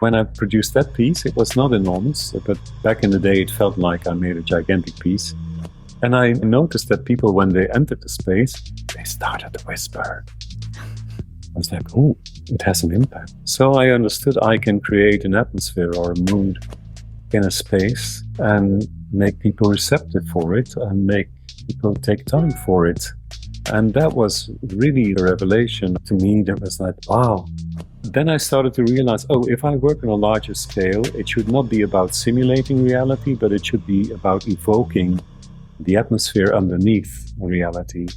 When I produced that piece, it was not enormous, but back in the day, it felt like I made a gigantic piece. And I noticed that people, when they entered the space, they started to whisper. I was like, oh, it has an impact. So I understood I can create an atmosphere or a mood in a space and make people receptive for it and make people take time for it. And that was really a revelation to me. That was like, wow. Then I started to realize, if I work on a larger scale, it should not be about simulating reality, but it should be about evoking the atmosphere underneath reality.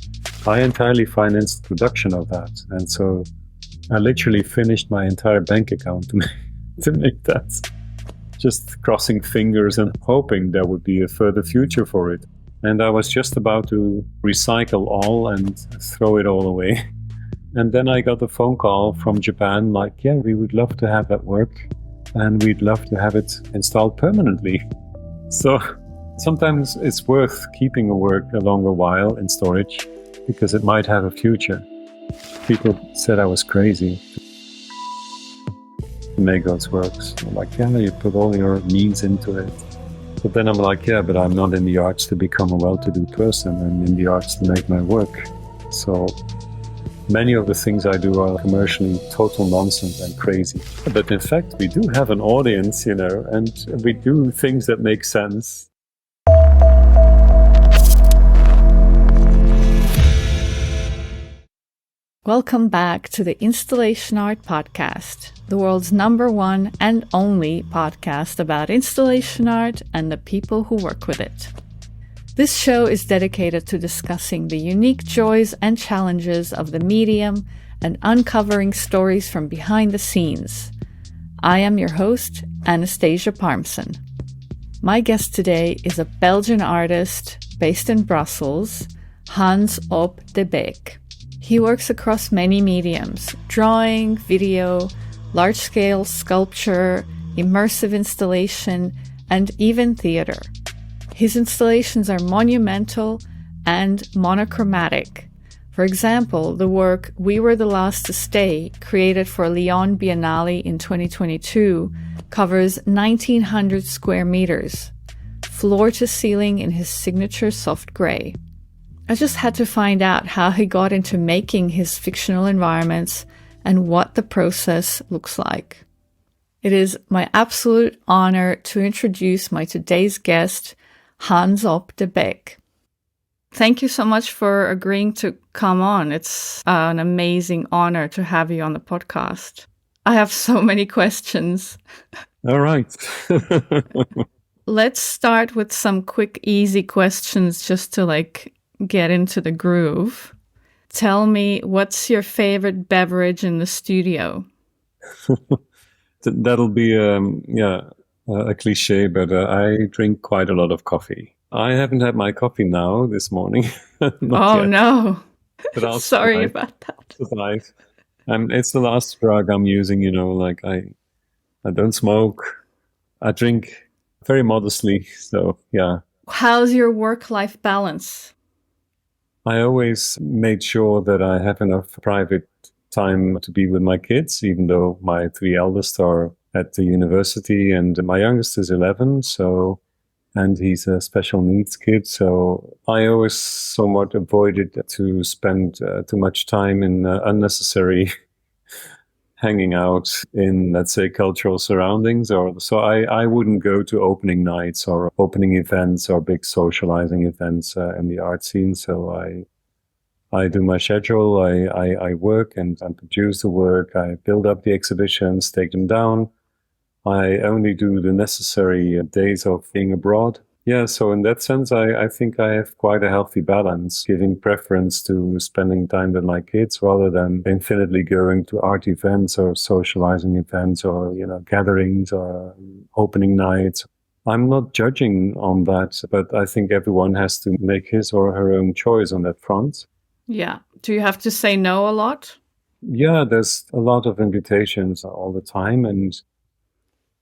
I entirely financed the production of that. And so I literally finished my entire bank account to make that. Just crossing fingers and hoping there would be a further future for it. And I was just about to recycle all and throw it all away. And then I got a phone call from Japan like, yeah, we would love to have that work and we'd love to have it installed permanently. So sometimes it's worth keeping a work a longer while in storage because it might have a future. People said I was crazy to make those works. I'm like, yeah, you put all your means into it. But then I'm like, yeah, but I'm not in the arts to become a well-to-do person. I'm in the arts to make my work. So many of the things I do are commercially total nonsense and crazy. But in fact, we do have an audience, and we do things that make sense. Welcome back to the Installation Art Podcast, the world's #1 and only podcast about installation art and the people who work with it. This show is dedicated to discussing the unique joys and challenges of the medium and uncovering stories from behind the scenes. I am your host, Anastasia Parmson. My guest today is a Belgian artist based in Brussels, Hans Op de Beek. He works across many mediums: drawing, video, large-scale sculpture, immersive installation, and even theater. His installations are monumental and monochromatic. For example, the work We Were the Last to Stay, created for Lyon Biennale in 2022, covers 1,900 square meters, floor to ceiling in his signature soft gray. I just had to find out how he got into making his fictional environments and what the process looks like. It is my absolute honor to introduce my today's guest, Hans Op de Beek. Thank you so much for agreeing to come on. It's an amazing honor to have you on the podcast. I have so many questions. All right. Let's start with some quick, easy questions just to get into the groove. Tell me, what's your favorite beverage in the studio? That'll be a cliche, but I drink quite a lot of coffee. I haven't had my coffee now this morning. Oh, yet. No. But Sorry about that. It's the last drug I'm using, I don't smoke. I drink very modestly, so yeah. How's your work-life balance? I always made sure that I have enough private time to be with my kids, even though my 3 eldest are at the university and my youngest is 11, and he's a special needs kid. So I always somewhat avoided to spend too much time in unnecessary hanging out in, let's say, cultural surroundings. So I wouldn't go to opening nights or opening events or big socializing events in the art scene. So I do my schedule, I work and produce the work, I build up the exhibitions, take them down. I only do the necessary days of being abroad. Yeah, so in that sense, I think I have quite a healthy balance, giving preference to spending time with my kids rather than infinitely going to art events or socializing events or, gatherings or opening nights. I'm not judging on that, but I think everyone has to make his or her own choice on that front. Yeah. Do you have to say no a lot? Yeah, there's a lot of invitations all the time. And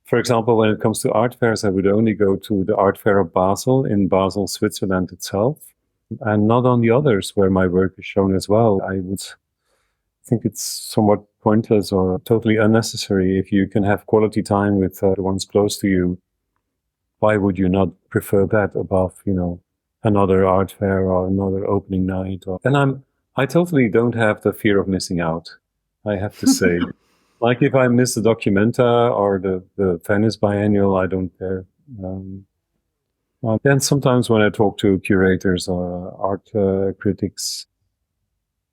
for example, when it comes to art fairs, I would only go to the art fair of Basel in Basel, Switzerland itself, and not on the others where my work is shown as well. I would think it's somewhat pointless or totally unnecessary. If you can have quality time with the ones close to you, why would you not prefer that above, another art fair or another opening night? I totally don't have the fear of missing out, I have to say. Like if I miss the Documenta or the Venice Biennial, I don't care. Then sometimes when I talk to curators or art critics,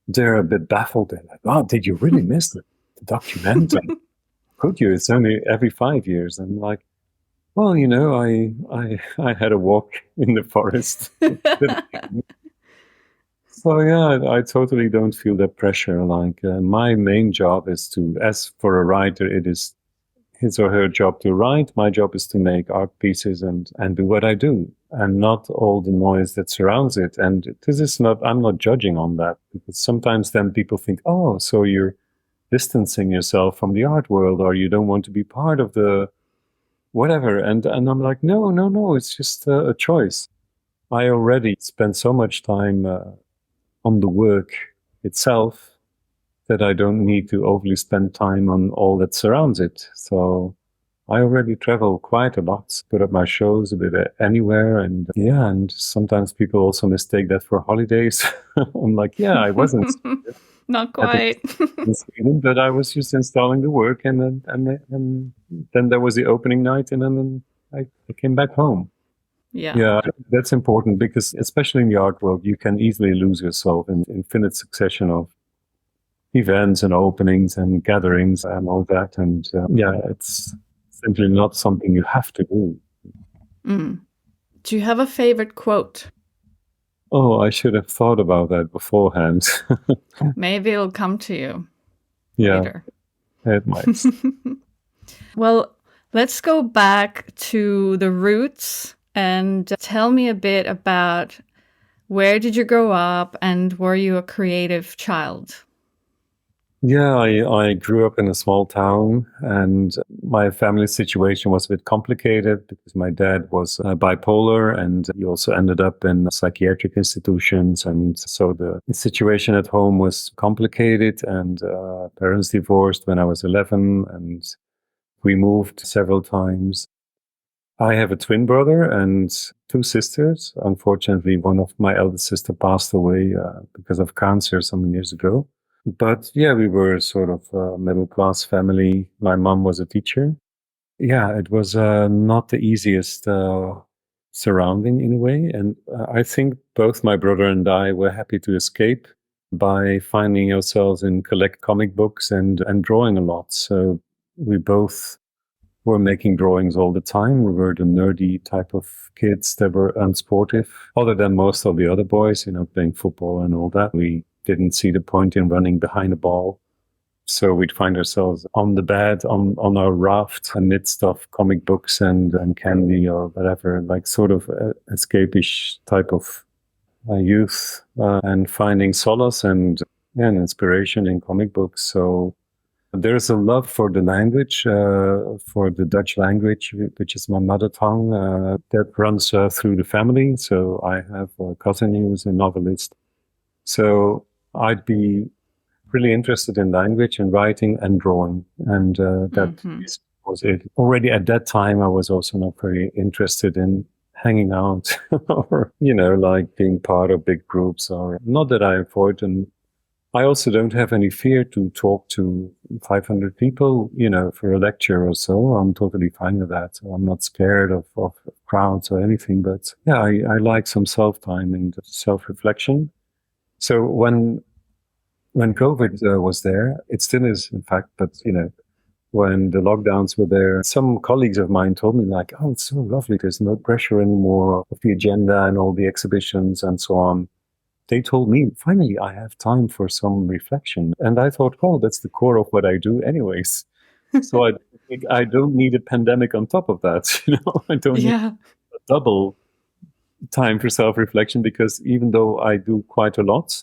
they're a bit baffled. They're like, "Oh, did you really miss the Documenta? Could you? It's only every 5 years." And I'm like, well, I had a walk in the forest. So yeah, I totally don't feel that pressure. Like my main job is as for a writer, it is his or her job to write. My job is to make art pieces and do what I do, and not all the noise that surrounds it. And I'm not judging on that, because sometimes then people think, oh, so you're distancing yourself from the art world, or you don't want to be part of the whatever. And I'm like, no, it's just a choice. I already spent so much time on the work itself that I don't need to overly spend time on all that surrounds it. So I already travel quite a lot, put up my shows a bit anywhere. And and sometimes people also mistake that for holidays. I'm like, yeah, I wasn't. Not quite. In Sweden, but I was just installing the work, and then there was the opening night, and then I came back home. Yeah, that's important, because especially in the art world, you can easily lose yourself in infinite succession of events and openings and gatherings and all that. And it's simply not something you have to do. Do you have a favorite quote? Oh, I should have thought about that beforehand. Maybe it'll come to you later. It might. Well, let's go back to the roots and tell me a bit about where did you grow up, and were you a creative child? Yeah, I grew up in a small town, and my family situation was a bit complicated because my dad was bipolar, and he also ended up in psychiatric institutions. And so the situation at home was complicated, and parents divorced when I was 11, and we moved several times. I have a twin brother and 2 sisters. Unfortunately, one of my eldest sister passed away because of cancer some years ago. But yeah, we were sort of a middle-class family. My mom was a teacher. Yeah, it was not the easiest surrounding in a way. And I think both my brother and I were happy to escape by finding ourselves in collect comic books and drawing a lot. So we both were making drawings all the time. We were the nerdy type of kids that were unsportive, other than most of the other boys, playing football and all that. We didn't see the point in running behind a ball. So we'd find ourselves on the bed, on our raft, amidst of comic books and candy or whatever, like sort of escapish type of youth, and finding solace and inspiration in comic books. So there's a love for the language, for the Dutch language, which is my mother tongue, that runs through the family. So I have a cousin who's a novelist. So I'd be really interested in language and writing and drawing. And that was it. Already at that time, I was also not very interested in hanging out or, like being part of big groups, or not that I avoid them. I also don't have any fear to talk to 500 people, for a lecture or so. I'm totally fine with that. So I'm not scared of crowds or anything. But yeah, I like some self-time and self-reflection. So when COVID was there, it still is, in fact, but, when the lockdowns were there, some colleagues of mine told me like, oh, it's so lovely. There's no pressure anymore of the agenda and all the exhibitions and so on. They told me, finally, I have time for some reflection. And I thought, oh, that's the core of what I do anyways. So I don't need a pandemic on top of that. I don't need a double time for self-reflection, because even though I do quite a lot,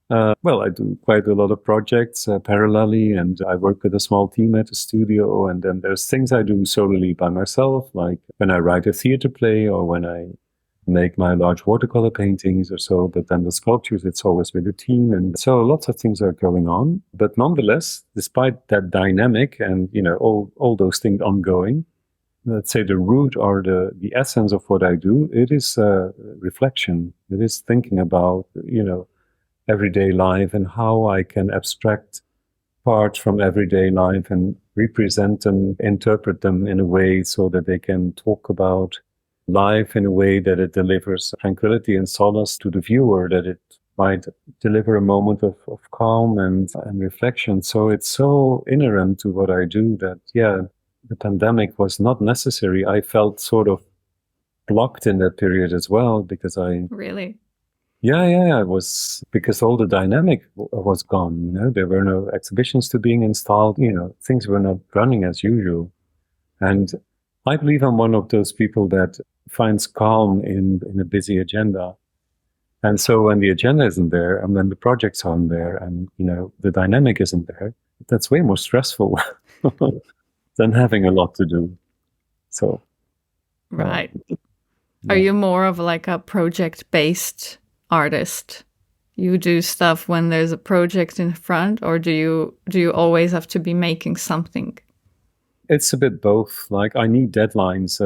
I do quite a lot of projects parallelly, and I work with a small team at the studio. And then there's things I do solely by myself, like when I write a theater play or when I make my large watercolor paintings or so. But then the sculptures, it's always with a team. And so lots of things are going on. But nonetheless, despite that dynamic and, all those things ongoing, let's say the root or the essence of what I do, it is reflection. It is thinking about, everyday life and how I can abstract parts from everyday life and represent them, interpret them in a way so that they can talk about life in a way that it delivers tranquility and solace to the viewer, that it might deliver a moment of calm and reflection. So it's so inherent to what I do that, the pandemic was not necessary. I felt sort of blocked in that period as well because Really? Yeah, it was because all the dynamic was gone. There were no exhibitions to being installed. Things were not running as usual. And I believe I'm one of those people that finds calm in a busy agenda. And so when the agenda isn't there and when the projects aren't there and, the dynamic isn't there, that's way more stressful than having a lot to do. So. Right. Are you more of like a project-based artist? You do stuff when there's a project in front, or do you always have to be making something? It's a bit both. Like I need deadlines.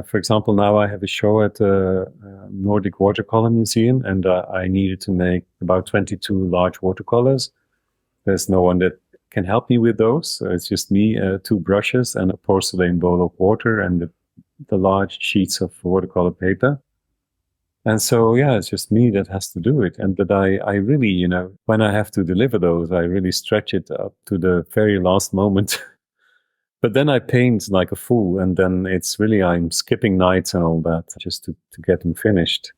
For example, now I have a show at the Nordic Watercolor Museum, and I needed to make about 22 large watercolors. There's no one that can help me with those. So it's just me, 2 brushes, and a porcelain bowl of water, and the large sheets of watercolor paper. And so, it's just me that has to do it. And that I really, when I have to deliver those, I really stretch it up to the very last moment. But then I paint like a fool. And then it's really, I'm skipping nights and all that just to get them finished.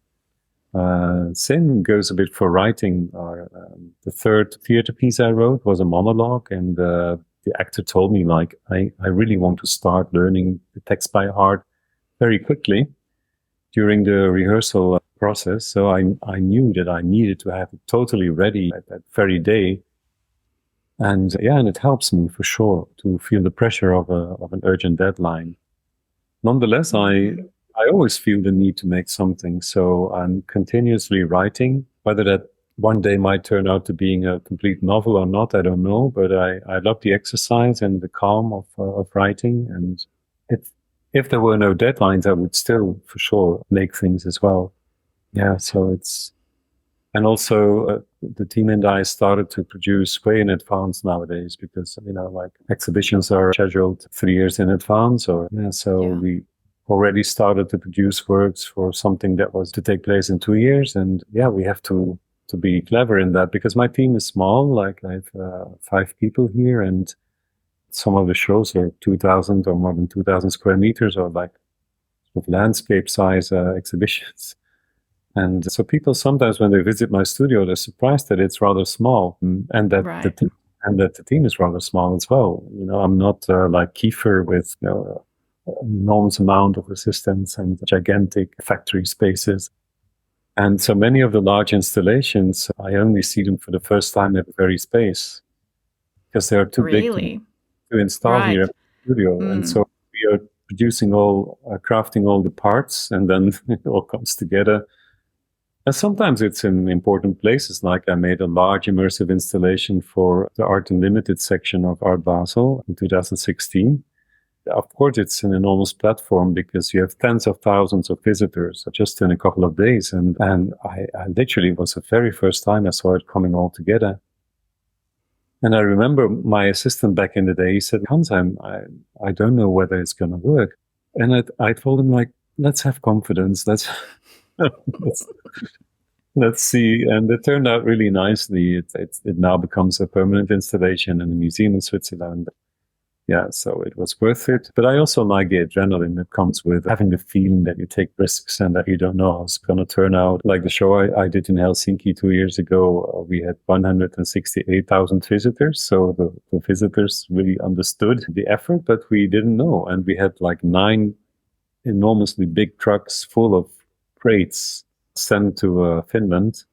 Same goes a bit for writing. The third theater piece I wrote was a monologue. And the actor told me, like, I really want to start learning the text by heart very quickly during the rehearsal process. So I knew that I needed to have it totally ready at that very day. And and it helps me for sure to feel the pressure of an urgent deadline. Nonetheless, I always feel the need to make something. So I'm continuously writing. Whether that one day might turn out to being a complete novel or not, I don't know. But I love the exercise and the calm of writing. And if there were no deadlines, I would still, for sure, make things as well. So it's... And also, the team and I started to produce way in advance nowadays because, like exhibitions are scheduled 3 years in advance. We already started to produce works for something that was to take place in 2 years. And we have to be clever in that because my team is small. Like I have 5 people here, and some of the shows are 2,000 or more than 2,000 square meters, or like sort of landscape size exhibitions. And so people sometimes when they visit my studio, they're surprised that it's rather small and that the team is rather small as well. I'm not like Kiefer with enormous amount of assistants and gigantic factory spaces. And so many of the large installations, I only see them for the first time at the very space because they are too big to install here at the studio. And so we are producing crafting all the parts, and then it all comes together. And sometimes it's in important places, like I made a large immersive installation for the Art Unlimited section of Art Basel in 2016. Of course, it's an enormous platform because you have tens of thousands of visitors just in a couple of days. And I literally was the very first time I saw it coming all together. And I remember my assistant back in the day, he said, Hans, I don't know whether it's going to work. And I told him, like, let's have confidence. Let's see. And it turned out really nicely. It now becomes a permanent installation in a museum in Switzerland. So it was worth it. But I also like the adrenaline that comes with having the feeling that you take risks and that you don't know how it's going to turn out. Like the show I did in Helsinki 2 years ago, we had 168,000 visitors. So the visitors really understood the effort, but we didn't know. And we had like 9 enormously big trucks full of crates sent to Finland.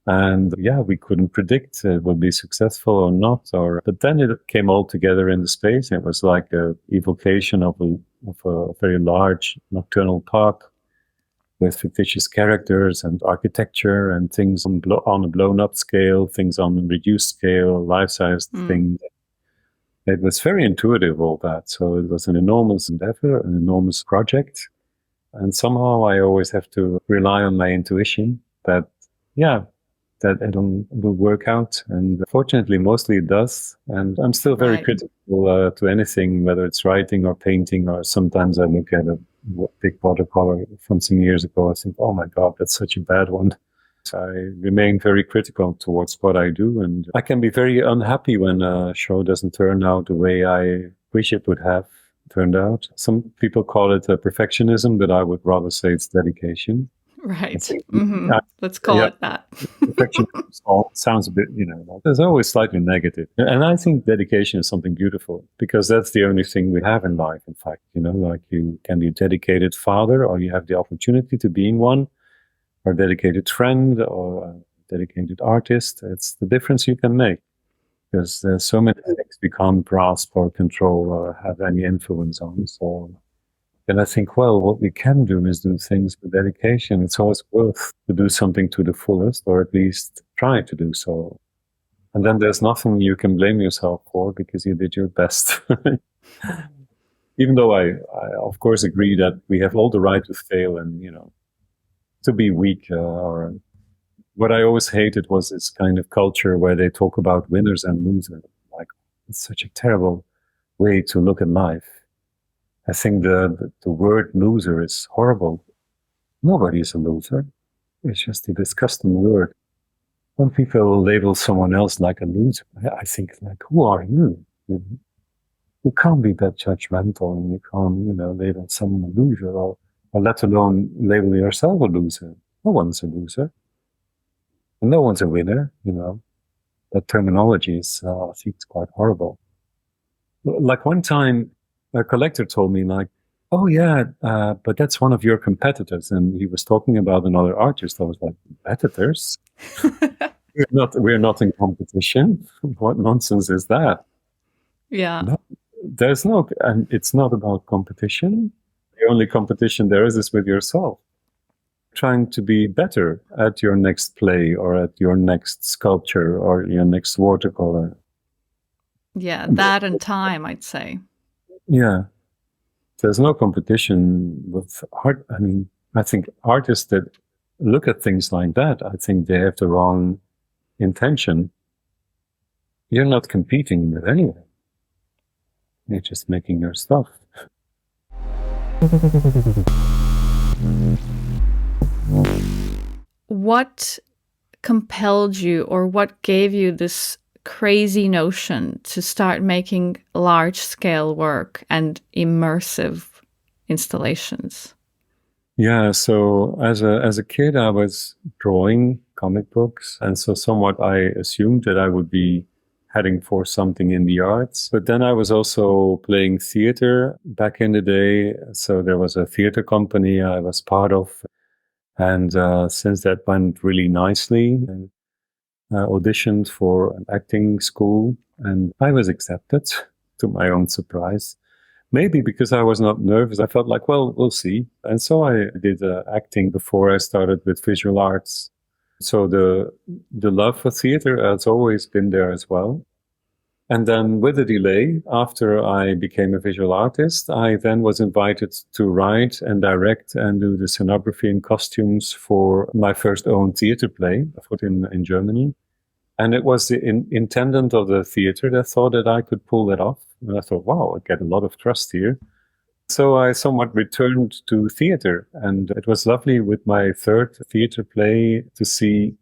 And we couldn't predict it would be successful or not. But then it came all together in the space. It was like a evocation of a very large nocturnal park. with fictitious characters and architecture and things on a blown up scale, things on a reduced scale, life-sized things. It was very intuitive, all that. So it was an enormous endeavor, an enormous project. And somehow I always have to rely on my intuition that it will work out. And fortunately, mostly it does. And I'm still very critical to anything, whether it's writing or painting, or sometimes I look at a big watercolor from some years ago. I think, oh my God, that's such a bad one. So I remain very critical towards what I do. And I can be very unhappy when a show doesn't turn out the way I wish it would have turned out. Some people call it perfectionism, but I would rather say it's dedication. Right. Let's call it that. Perfectionism sounds a bit, there's always slightly negative. And I think dedication is something beautiful, because that's the only thing we have in life, in fact. Like you can be a dedicated father, or you have the opportunity to being one, or a dedicated friend, or a dedicated artist. It's the difference you can make, because there's so many things we can't grasp or control or have any influence on. So then I think, well, what we can do is do things with dedication. It's always worth to do something to the fullest, or at least try to do so. And then there's nothing you can blame yourself for, because you did your best. Even though I of course agree that we have all the right to fail and, to be weak. Or what I always hated was this kind of culture where they talk about winners and losers. Like, it's such a terrible way to look at life. I think the word loser is horrible. Nobody is a loser. It's just a disgusting word. When people label someone else like a loser, I think, like, who are you? You can't be that judgmental, and you can't, label someone a loser, or let alone label yourself a loser. No one's a loser. And no one's a winner, That terminology is, I think, it's quite horrible. Like one time, a collector told me, like, oh yeah, but that's one of your competitors. And he was talking about another artist. I was like, competitors? We're not in competition. What nonsense is that? Yeah. No, and it's not about competition. The only competition there is with yourself. Trying to be better at your next play, or at your next sculpture, or your next watercolor. Yeah, that and time, I'd say. Yeah. There's no competition with art. I mean, I think artists that look at things like that, I think they have the wrong intention. You're not competing with anyone. You're just making your stuff. What compelled you, or what gave you this crazy notion to start making large-scale work and immersive installations? Yeah, so as a kid, I was drawing comic books, and so somewhat I assumed that I would be heading for something in the arts. But then I was also playing theater back in the day. So there was a theater company I was part of, and since that went really nicely, I auditioned for an acting school, and I was accepted, to my own surprise. Maybe because I was not nervous, I felt like, well, we'll see. And so I did acting before I started with visual arts. So the love for theater has always been there as well. And then with a delay, after I became a visual artist, I then was invited to write and direct and do the scenography and costumes for my first own theater play, put in Germany. And it was the intendant of the theater that thought that I could pull that off. And I thought, wow, I get a lot of trust here. So I somewhat returned to theater. And it was lovely with my third theater play to see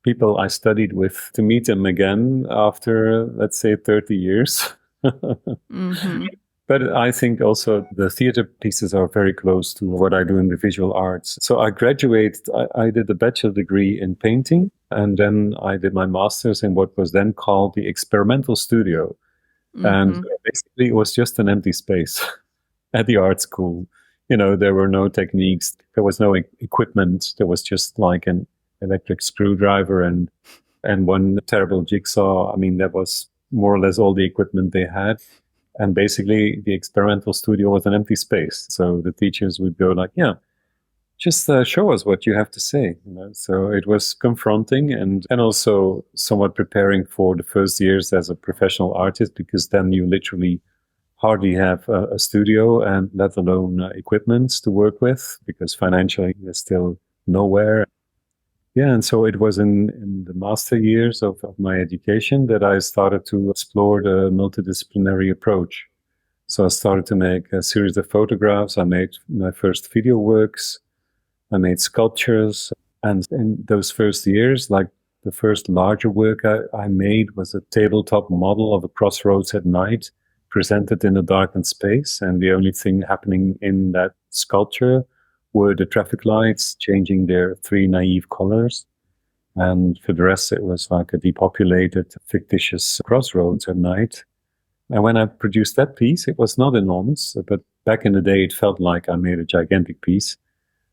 people I studied with, to meet them again after, let's say, 30 years. Mm-hmm. But I think also the theater pieces are very close to what I do in the visual arts. So I graduated, I did a bachelor degree in painting, and then I did my master's in what was then called the experimental studio. Mm-hmm. And basically it was just an empty space at the art school. There were no techniques, there was no equipment, there was just like an electric screwdriver and one terrible jigsaw. I mean, that was more or less all the equipment they had. And basically, the experimental studio was an empty space. So the teachers would go like, yeah, just show us what you have to say. So it was confronting and also somewhat preparing for the first years as a professional artist, because then you literally hardly have a studio and let alone equipment to work with, because financially you're still nowhere. Yeah, and so it was in the master years of my education that I started to explore the multidisciplinary approach. So I started to make a series of photographs. I made my first video works. I made sculptures. And in those first years, like the first larger work I made was a tabletop model of a crossroads at night, presented in a darkened space. And the only thing happening in that sculpture were the traffic lights changing their three naive colors. And for the rest, it was like a depopulated, fictitious crossroads at night. And when I produced that piece, it was not enormous, but back in the day, it felt like I made a gigantic piece.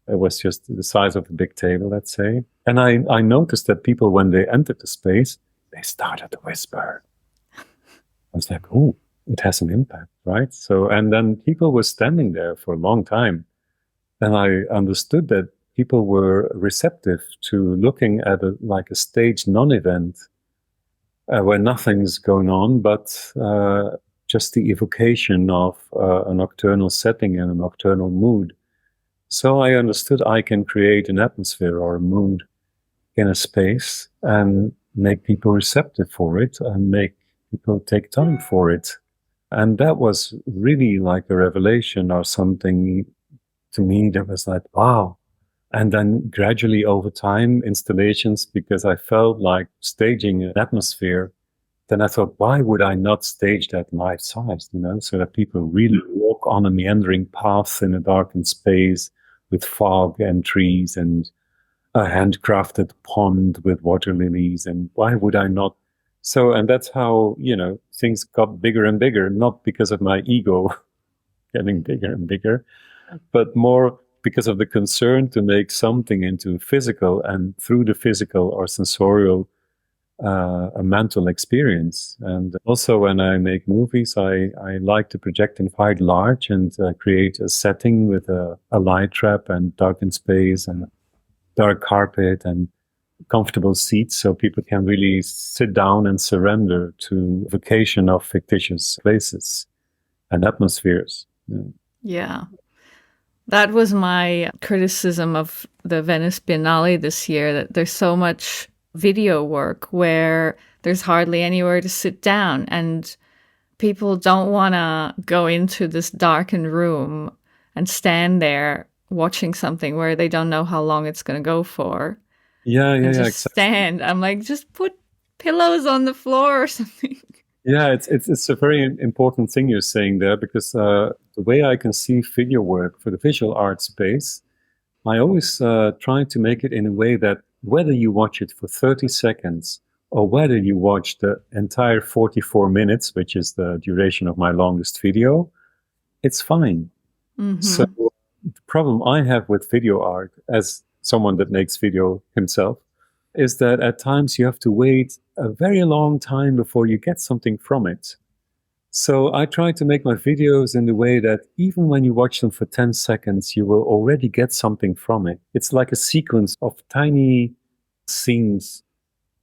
It was just the size of a big table, let's say. And I noticed that people, when they entered the space, they started to whisper. I was like, oh, it has an impact, right? So, and then people were standing there for a long time. And I understood that people were receptive to looking at like a stage non-event where nothing's going on, but just the evocation of a nocturnal setting and a nocturnal mood. So I understood I can create an atmosphere or a mood in a space and make people receptive for it and make people take time for it. And that was really like a revelation or something to me that was like, wow. And then gradually over time, installations, because I felt like staging an atmosphere, then I thought, why would I not stage that life-sized, so that people really walk on a meandering path in a darkened space with fog and trees and a handcrafted pond with water lilies. And why would I not? So, and that's how, things got bigger and bigger, not because of my ego getting bigger and bigger, but more because of the concern to make something into physical, and through the physical or sensorial, a mental experience. And also when I make movies, I like to project in quite large and create a setting with a light trap and darkened space and dark carpet and comfortable seats, so people can really sit down and surrender to vacation of fictitious places and atmospheres. Yeah. That was my criticism of the Venice Biennale this year, that there's so much video work where there's hardly anywhere to sit down, and people don't want to go into this darkened room and stand there watching something where they don't know how long it's going to go for. Yeah, just exactly. stand. I'm like, just put pillows on the floor or something. Yeah, it's a very important thing you're saying there, because the way I conceive video work for the visual art space, I always try to make it in a way that whether you watch it for 30 seconds or whether you watch the entire 44 minutes, which is the duration of my longest video, it's fine. Mm-hmm. So the problem I have with video art, as someone that makes video himself, is that at times you have to wait a very long time before you get something from it. So I try to make my videos in the way that even when you watch them for 10 seconds, you will already get something from it. It's like a sequence of tiny scenes.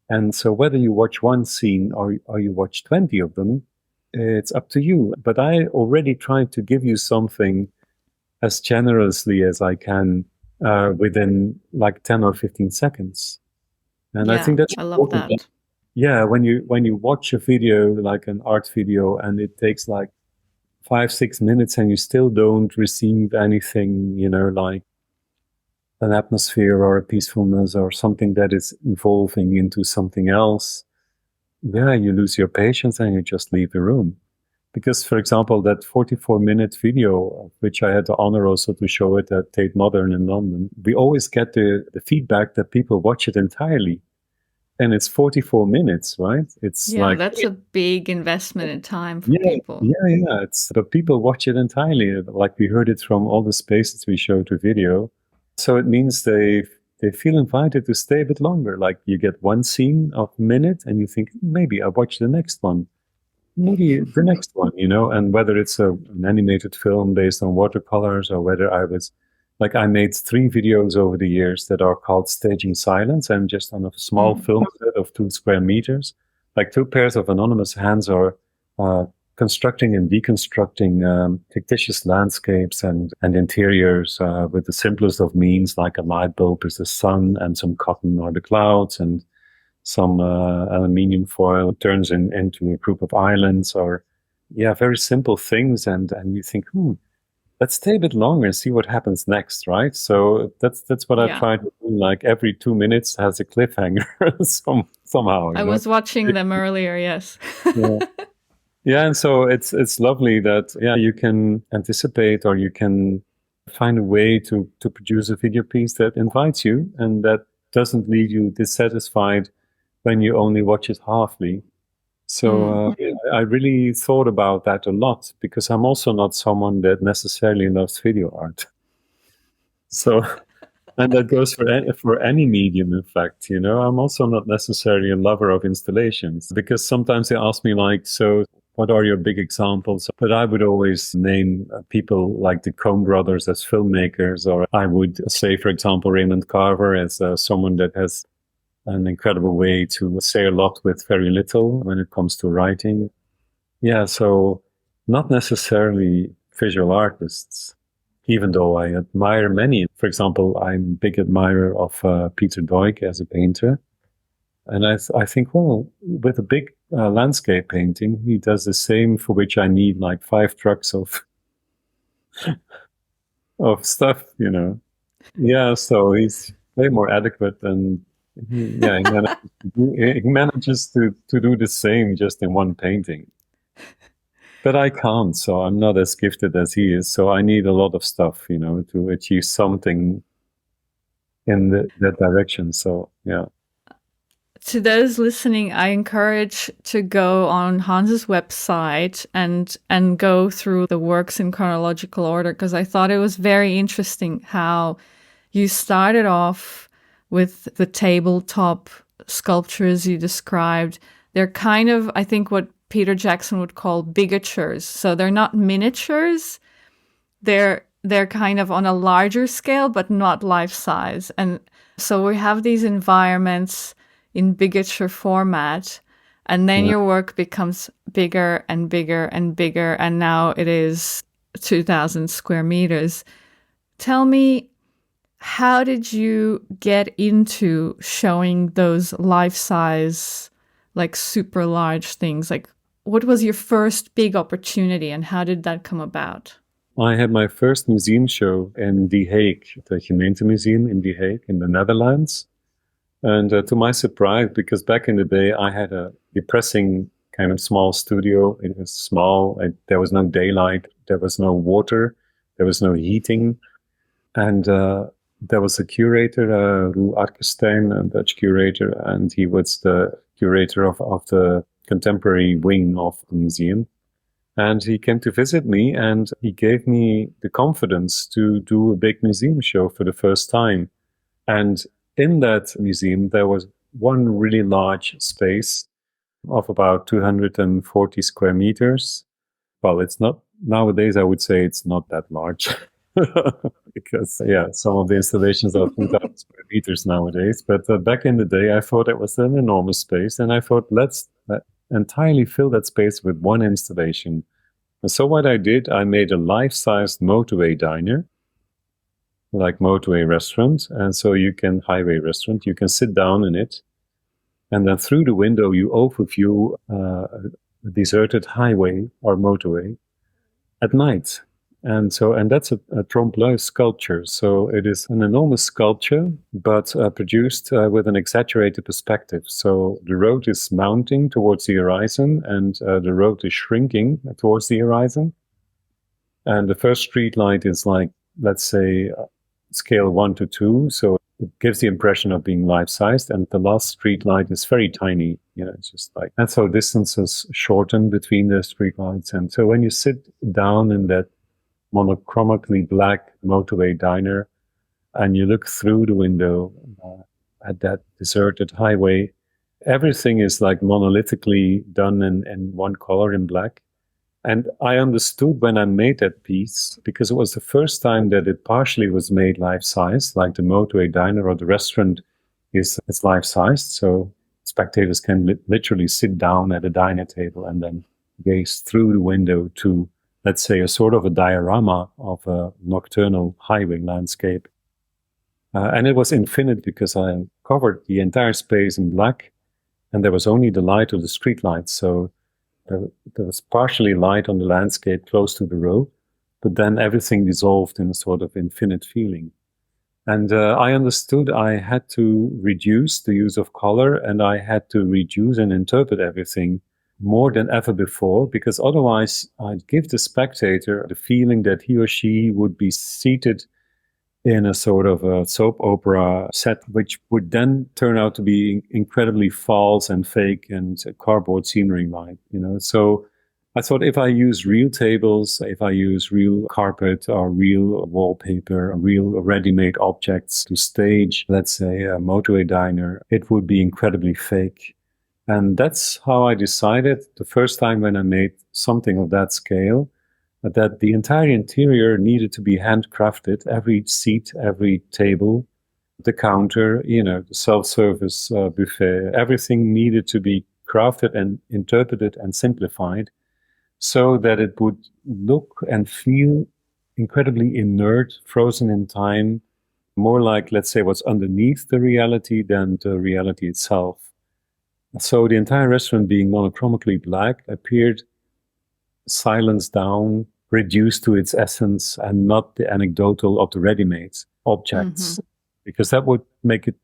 And so whether you watch one scene or you watch 20 of them, it's up to you. But I already try to give you something as generously as I can within like 10 or 15 seconds. And yeah, I think that's I love that. Yeah, when you watch a video, like an art video, and it takes like 5-6 minutes and you still don't receive anything, like an atmosphere or a peacefulness or something that is evolving into something else, yeah, you lose your patience and you just leave the room. Because, for example, that 44-minute video, which I had the honor also to show it at Tate Modern in London, we always get the feedback that people watch it entirely. And it's 44 minutes, right? It's like, that's a big investment in time for people. Yeah. But people watch it entirely. Like we heard it from all the spaces we showed to video. So it means they feel invited to stay a bit longer. Like you get one scene of a minute and you think, maybe I'll watch the next one. Maybe the next one, and whether it's an animated film based on watercolors or whether I was Like I made 3 videos over the years that are called Staging Silence. I'm just on a small film set of 2 square meters. Like 2 pairs of anonymous hands are constructing and deconstructing fictitious landscapes and interiors with the simplest of means, like a light bulb is the sun and some cotton or the clouds and some aluminium foil turns into a group of islands or, very simple things. And you think, let's stay a bit longer and see what happens next, right? So that's what I try to do. Like every 2 minutes has a cliffhanger somehow. I was watching them earlier, yes. Yeah, and so it's lovely that you can anticipate or you can find a way to produce a video piece that invites you and that doesn't leave you dissatisfied when you only watch it halfly. So I really thought about that a lot because I'm also not someone that necessarily loves video art. So, and that goes for any medium, in fact. I'm also not necessarily a lover of installations because sometimes they ask me like, so what are your big examples? But I would always name people like the Coen brothers as filmmakers, or I would say, for example, Raymond Carver as someone that has an incredible way to say a lot with very little when it comes to writing. Yeah, so not necessarily visual artists, even though I admire many. For example, I'm a big admirer of Peter Doig as a painter. And I think, well, with a big landscape painting, he does the same for which I need like 5 trucks of stuff, Yeah, so he's way more adequate and he manages to do the same just in one painting. But I can't, so I'm not as gifted as he is. So I need a lot of stuff, to achieve something in that direction. So, yeah. To those listening, I encourage to go on Hans's website and go through the works in chronological order, because I thought it was very interesting how you started off with the tabletop sculptures you described. They're kind of, I think, what Peter Jackson would call bigatures. So they're not miniatures. They're kind of on a larger scale, but not life size. And so we have these environments in bigature format, and then your work becomes bigger and bigger and bigger, and now it is 2,000 square meters. Tell me, how did you get into showing those life-size, like super large things? Like, what was your first big opportunity and how did that come about? I had my first museum show in The Hague, the Gemeente Museum in The Hague in the Netherlands. And to my surprise, because back in the day, I had a depressing kind of small studio. It was small. There was no daylight. There was no water. There was no heating. And there was a curator, Roel Arkestein, a Dutch curator, and he was the curator of the contemporary wing of the museum. And he came to visit me and he gave me the confidence to do a big museum show for the first time. And in that museum, there was one really large space of about 240 square meters. Well, it's not, nowadays I would say it's not that large because, some of the installations are 2,000 square meters nowadays. But back in the day, I thought it was an enormous space. And I thought, let's entirely fill that space with one installation. And so what I did, I made a life-sized motorway diner, like motorway restaurant. And so highway restaurant, you can sit down in it. And then through the window, you overview a deserted highway or motorway at night. And that's a trompe-l'œil sculpture. So it is an enormous sculpture, but produced with an exaggerated perspective. So the road is mounting towards the horizon and the road is shrinking towards the horizon. And the first street light is like, let's say, scale 1 to 2. So it gives the impression of being life-sized. And the last street light is very tiny. It's just like, and so distances shorten between the street lights. And so when you sit down in that monochromically black motorway diner and you look through the window at that deserted highway, everything is like monolithically done in one color in black. And I understood when I made that piece, because it was the first time that it partially was made life-size, like the Motorway Diner or the restaurant it's life-sized. So spectators can literally sit down at a diner table and then gaze through the window to, let's say, a sort of a diorama of a nocturnal highway landscape. And it was infinite because I covered the entire space in black, and there was only the light of the street lights. So there was partially light on the landscape close to the road, but then everything dissolved in a sort of infinite feeling. And I understood I had to reduce the use of color, and I had to reduce and interpret everything more than ever before, because otherwise I'd give the spectator the feeling that he or she would be seated in a sort of a soap opera set, which would then turn out to be incredibly false and fake and cardboard scenery like, So I thought if I use real tables, if I use real carpet or real wallpaper, or real ready-made objects to stage, let's say, a Motorway Diner, it would be incredibly fake. And that's how I decided the first time when I made something of that scale, that the entire interior needed to be handcrafted. Every seat, every table, the counter, the self-service buffet, everything needed to be crafted and interpreted and simplified so that it would look and feel incredibly inert, frozen in time, more like, let's say, what's underneath the reality than the reality itself. So the entire restaurant being monochromically black appeared silenced down, reduced to its essence, and not the anecdotal of the ready-made objects, because that would make it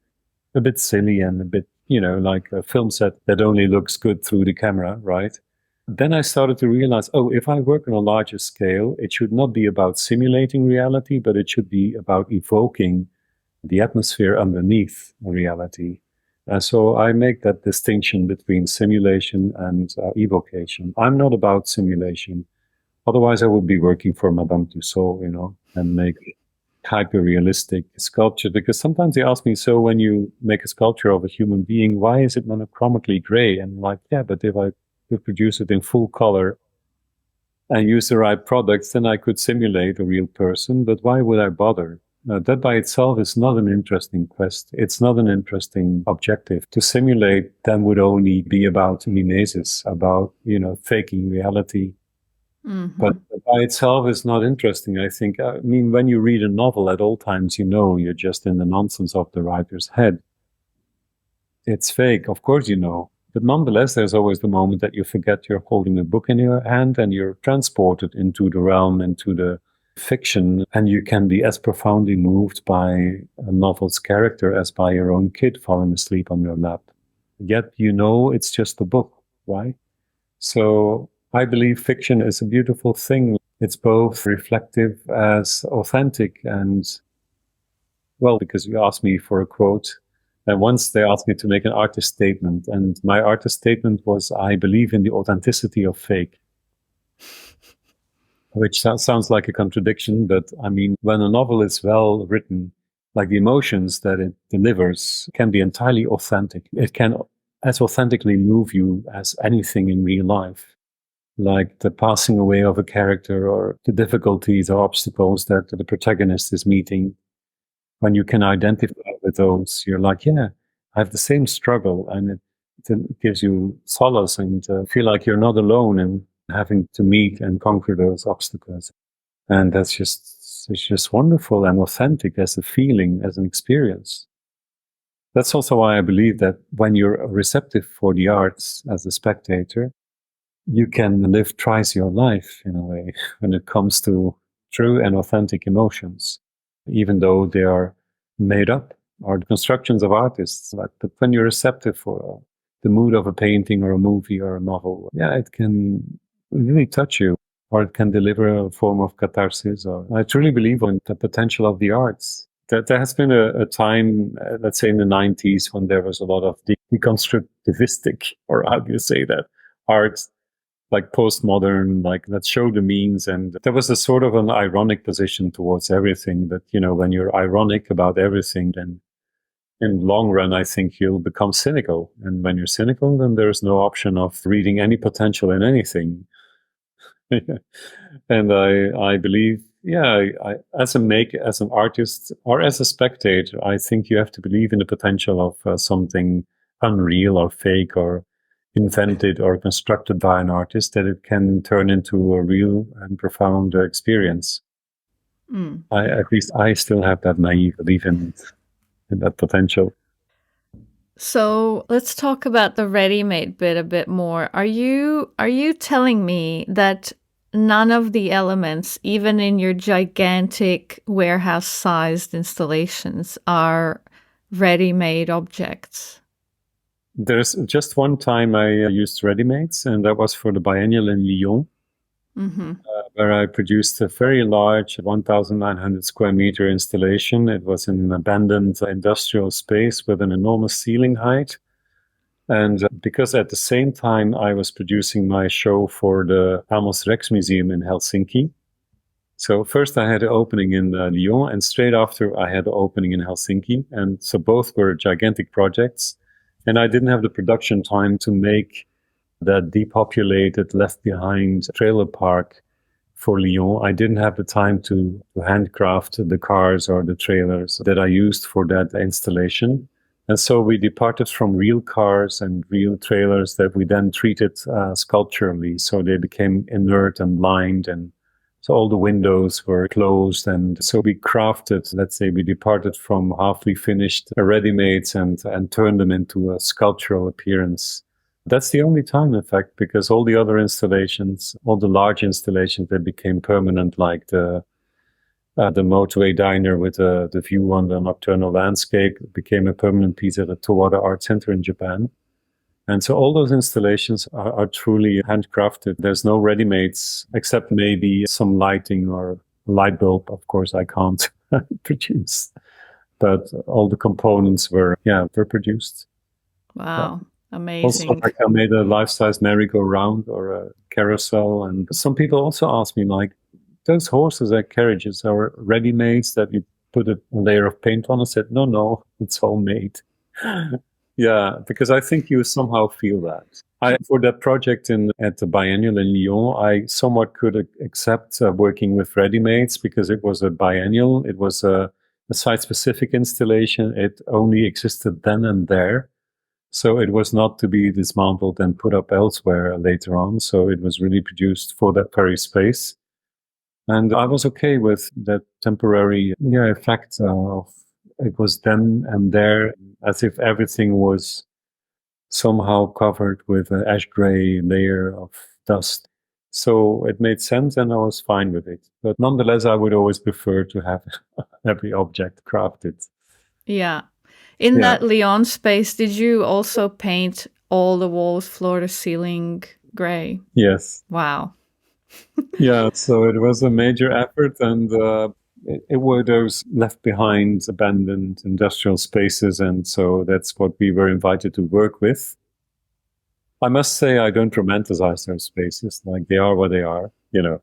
a bit silly and a bit, like a film set that only looks good through the camera, right? Then I started to realize, if I work on a larger scale, it should not be about simulating reality, but it should be about evoking the atmosphere underneath reality. So I make that distinction between simulation and evocation. I'm not about simulation. Otherwise, I would be working for Madame Tussauds, and make hyper-realistic sculpture. Because sometimes they ask me, so when you make a sculpture of a human being, why is it monochromically gray? And I'm like, yeah, but if I could produce it in full color and use the right products, then I could simulate a real person. But why would I bother? That by itself is not an interesting quest. It's not an interesting objective. To simulate then would only be about mimesis, about, faking reality. But by itself is not interesting, I think. I mean, when you read a novel at all times, you're just in the nonsense of the writer's head. It's fake, of course, But nonetheless, there's always the moment that you forget you're holding a book in your hand and you're transported into the realm, into the fiction, and you can be as profoundly moved by a novel's character as by your own kid falling asleep on your lap. Yet it's just a book, right? So I believe fiction is a beautiful thing. It's both reflective as authentic and, because you asked me for a quote, and once they asked me to make an artist statement, and my artist statement was, I believe in the authenticity of fake. Which sounds like a contradiction, but I mean, when a novel is well written, like the emotions that it delivers can be entirely authentic. It can as authentically move you as anything in real life, like the passing away of a character or the difficulties or obstacles that the protagonist is meeting. When you can identify with those, you're like, yeah, I have the same struggle, and it gives you solace and feel like you're not alone in having to meet and conquer those obstacles. And it's just wonderful and authentic as a feeling, as an experience. That's also why I believe that when you're receptive for the arts as a spectator, you can live twice your life in a way when it comes to true and authentic emotions, even though they are made up or the constructions of artists. But when you're receptive for the mood of a painting or a movie or a novel, yeah, it can really touch you, or it can deliver a form of catharsis. Or I truly believe in the potential of the arts. There has been a time, let's say in the 90s, when there was a lot of deconstructivistic, or how do you say that, art, like postmodern, like that show the means. And there was a sort of an ironic position towards everything that, when you're ironic about everything, then in the long run, I think you'll become cynical. And when you're cynical, then there's no option of reading any potential in anything. And I believe, as as an artist or as a spectator, I think you have to believe in the potential of something unreal or fake or invented or constructed by an artist, that it can turn into a real and profound experience. Mm. At least I still have that naive belief in that potential. So let's talk about the ready-made bit a bit more. Are you telling me that none of the elements, even in your gigantic warehouse-sized installations, are ready-made objects? There's just one time I used ready-mades, and that was for the biennial in Lyon, Mm-hmm. where I produced a very large 1,900 square meter installation. It was in an abandoned industrial space with an enormous ceiling height. And because at the same time I was producing my show for the Amos Rijksmuseum in Helsinki. So first I had an opening in Lyon, and straight after I had an opening in Helsinki. And so both were gigantic projects. And I didn't have the production time to make that depopulated, left behind trailer park for Lyon. I didn't have the time to handcraft the cars or the trailers that I used for that installation. And so we departed from real cars and real trailers that we then treated sculpturally. So they became inert and lined, and so all the windows were closed. And so we crafted, let's say, we departed from halfly finished ready-mades and turned them into a sculptural appearance. That's the only time, in fact, because all the other installations, all the large installations, they became permanent, like the motorway diner with the view on the nocturnal landscape became a permanent piece at the Towada Art Center in Japan. And so all those installations are truly handcrafted. There's no ready-mades, except maybe some lighting or light bulb. Of course, I can't produce, but all the components were produced. Wow. Amazing. Also, like, I made a life-size merry-go-round or a carousel. And some people also ask me, like, those horses and carriages are ready-mades that you put a layer of paint on? I said, no, it's all made. Yeah, because I think you somehow feel that. For that project at the biennial in Lyon, I somewhat could accept working with ready-mades because it was a biennial. It was a site-specific installation. It only existed then and there. So it was not to be dismantled and put up elsewhere later on. So it was really produced for that very space. And I was okay with that temporary effect of it was then and there, as if everything was somehow covered with an ash gray layer of dust. So it made sense and I was fine with it. But nonetheless, I would always prefer to have every object crafted. Yeah. In that Lyon space, did you also paint all the walls, floor to ceiling gray? Yes. Wow. Yeah, so it was a major effort, and it were those left behind abandoned industrial spaces, and so that's what we were invited to work with. I must say I don't romanticize those spaces. Like, they are what they are, you know.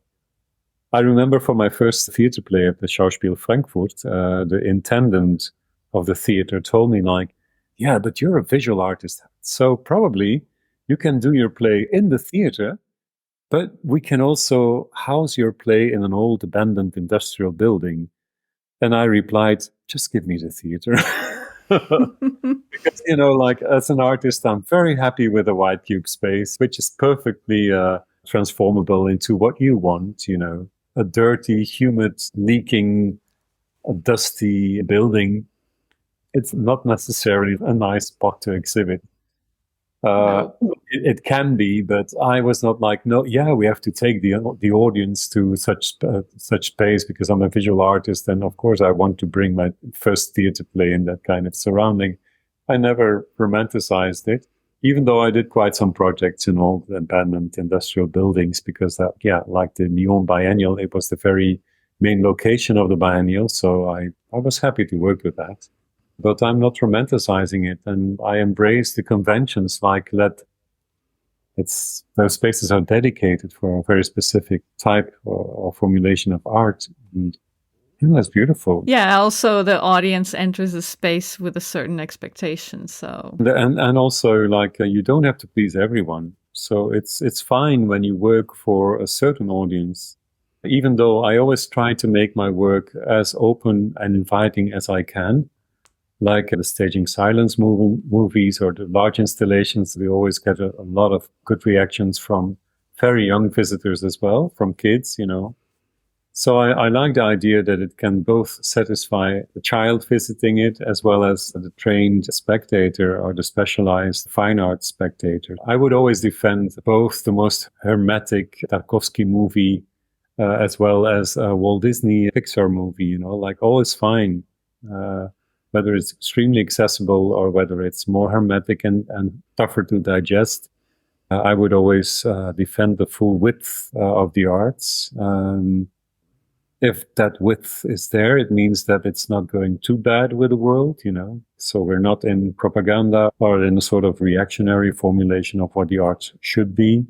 I remember for my first theater play at the Schauspiel Frankfurt, the intendant of the theater told me, like, yeah, but you're a visual artist, so probably you can do your play in the theater, but we can also house your play in an old abandoned industrial building. And I replied, just give me the theater. Because, you know, like, as an artist, I'm very happy with a white cube space, which is perfectly transformable into what you want, you know, a dirty, humid, leaking, dusty building. It's not necessarily a nice spot to exhibit. It can be, but I was not like, no, we have to take the audience to such space because I'm a visual artist, and of course I want to bring my first theater play in that kind of surrounding. I never romanticized it, even though I did quite some projects in old abandoned industrial buildings, because like the Lyon Biennial, it was the very main location of the biennial, so I was happy to work with that. But I'm not romanticizing it, and I embrace the conventions, like that those spaces are dedicated for a very specific type or formulation of art. And that's beautiful. Yeah, also the audience enters the space with a certain expectation. So and also, like, you don't have to please everyone. So it's fine when you work for a certain audience. Even though I always try to make my work as open and inviting as I can, like the Staging Silence movies or the large installations, we always get a lot of good reactions from very young visitors as well, from kids, you know. So I like the idea that it can both satisfy the child visiting it as well as the trained spectator or the specialized fine arts spectator. I would always defend both the most hermetic Tarkovsky movie as well as a Walt Disney Pixar movie, you know, like all is fine. Whether it's extremely accessible or whether it's more hermetic and tougher to digest. I would always defend the full width of the arts. If that width is there, it means that it's not going too bad with the world, you know. So we're not in propaganda or in a sort of reactionary formulation of what the arts should be.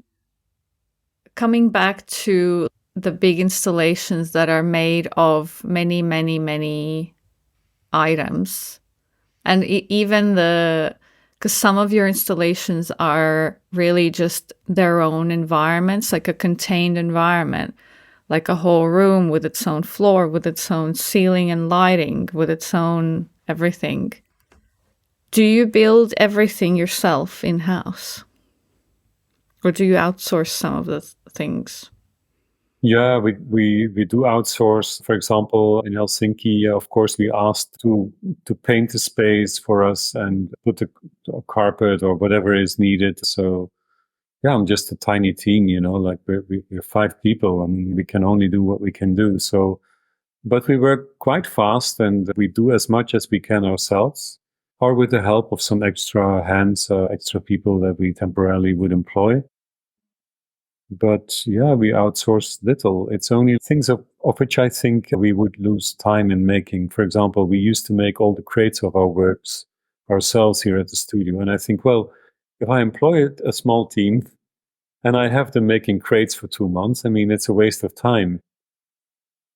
Coming back to the big installations that are made of many, many, many items, and even because some of your installations are really just their own environments, like a contained environment, like a whole room with its own floor, with its own ceiling and lighting, with its own everything. Do you build everything yourself in-house? Or do you outsource some of the things? Yeah, we do outsource. For example, in Helsinki, of course, we asked to paint the space for us and put a carpet or whatever is needed. So, yeah, I'm just a tiny team, you know, like we're 5 people. I mean, we can only do what we can do. So, but we work quite fast and we do as much as we can ourselves or with the help of some extra hands, extra people that we temporarily would employ. But yeah, we outsource little. It's only things of which I think we would lose time in making. For example, we used to make all the crates of our works ourselves here at the studio. And I think, well, if I employ a small team and I have them making crates for 2 months, I mean, it's a waste of time.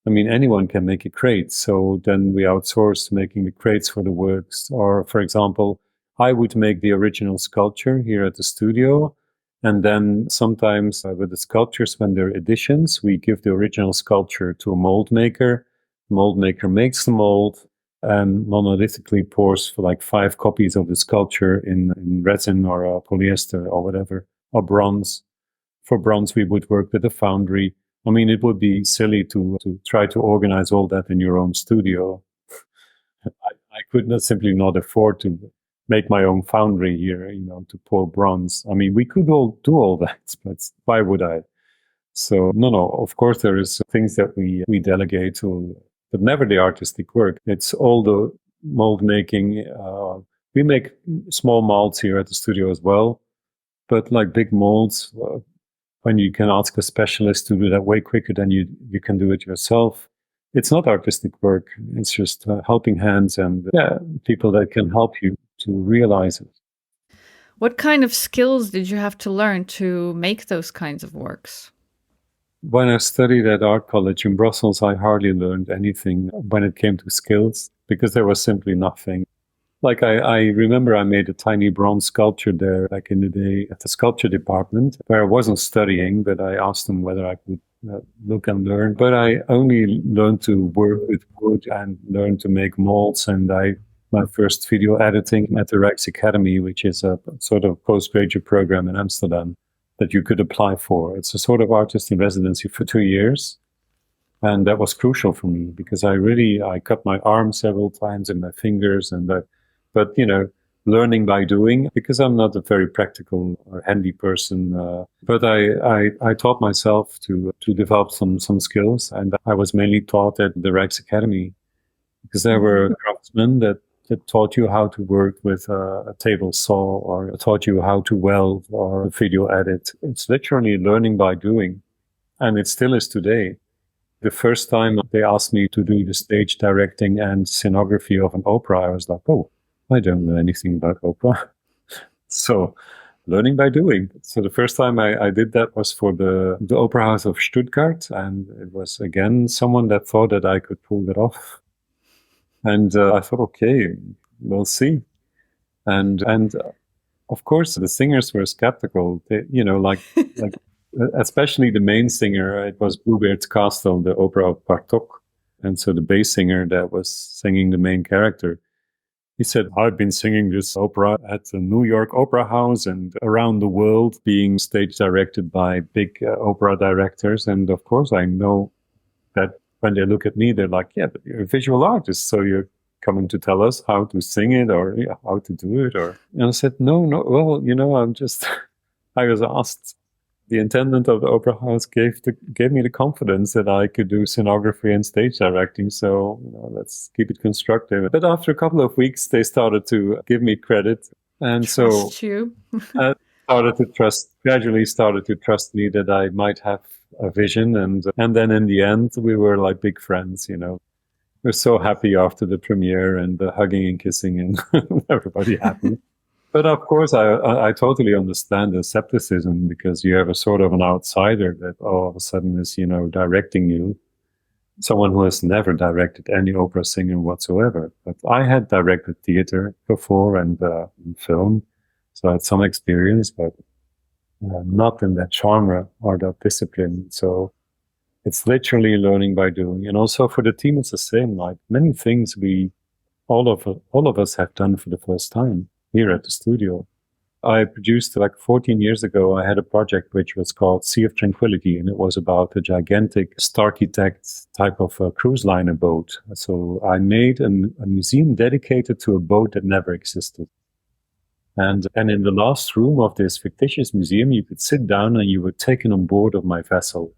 I mean, anyone can make a crate. So then we outsource making the crates for the works. Or, for example, I would make the original sculpture here at the studio. And then sometimes with the sculptures, when they're editions, we give the original sculpture to a mold maker. The mold maker makes the mold and monolithically pours for like 5 copies of the sculpture in resin or polyester or whatever, or bronze. For bronze, we would work with a foundry. I mean, it would be silly to try to organize all that in your own studio. I could not simply not afford to make my own foundry here, you know, to pour bronze. I mean, we could all do all that, but why would I? So no, of course there is things that we delegate to, but never the artistic work. It's all the mold making. We make small molds here at the studio as well, but like big molds, when you can ask a specialist to do that way quicker than you can do it yourself. It's not artistic work. It's just helping hands and people that can help you to realize it. What kind of skills did you have to learn to make those kinds of works? When I studied at art college in Brussels, I hardly learned anything when it came to skills because there was simply nothing. Like I remember I made a tiny bronze sculpture there back in the day at the sculpture department where I wasn't studying, but I asked them whether I could look and learn. But I only learned to work with wood and learned to make molds. And my first video editing at the Rijksacademie, which is a sort of postgraduate program in Amsterdam that you could apply for. It's a sort of artist in residency for 2 years. And that was crucial for me because I cut my arm several times and my fingers but, you know, learning by doing, because I'm not a very practical or handy person. But I taught myself to develop some skills. And I was mainly taught at the Rijksacademie because there were craftsmen that taught you how to work with a table saw or taught you how to weld or video edit. It's literally learning by doing. And it still is today. The first time they asked me to do the stage directing and scenography of an opera, I was like, oh, I don't know anything about opera. So learning by doing. So the first time I did that was for the Opera House of Stuttgart. And it was, again, someone that thought that I could pull that off. And I thought, okay, we'll see. And of course, the singers were skeptical. They, like especially the main singer. It was Bluebeard's Castle, the opera of Bartok, and so the bass singer that was singing the main character. He said, I've been singing this opera at the New York Opera House and around the world, being stage directed by big opera directors. And of course, I know that when they look at me, they're like, yeah, but you're a visual artist, so you're coming to tell us how to sing it or how to do it. And I said, no, well, I'm just, I was asked. The intendant of the opera house gave me the confidence that I could do scenography and stage directing. So let's keep it constructive. But after a couple of weeks, they started to give me credit, and Trust you. Gradually started to trust me that I might have a vision, and then in the end, we were like big friends. We're so happy after the premiere and the hugging and kissing and everybody happy. But of course, I totally understand the skepticism, because you have a sort of an outsider that all of a sudden is, directing you. Someone who has never directed any opera singer whatsoever. But I had directed theater before and film, so I had some experience, but not in that genre or that discipline. So it's literally learning by doing. And also for the team, it's the same. Like many things all of us have done for the first time here at the studio. I produced 14 years ago, I had a project which was called Sea of Tranquility, and it was about a gigantic Starchitect type of cruise liner boat. So I made a museum dedicated to a boat that never existed. And in the last room of this fictitious museum, you could sit down and you were taken on board of my vessel.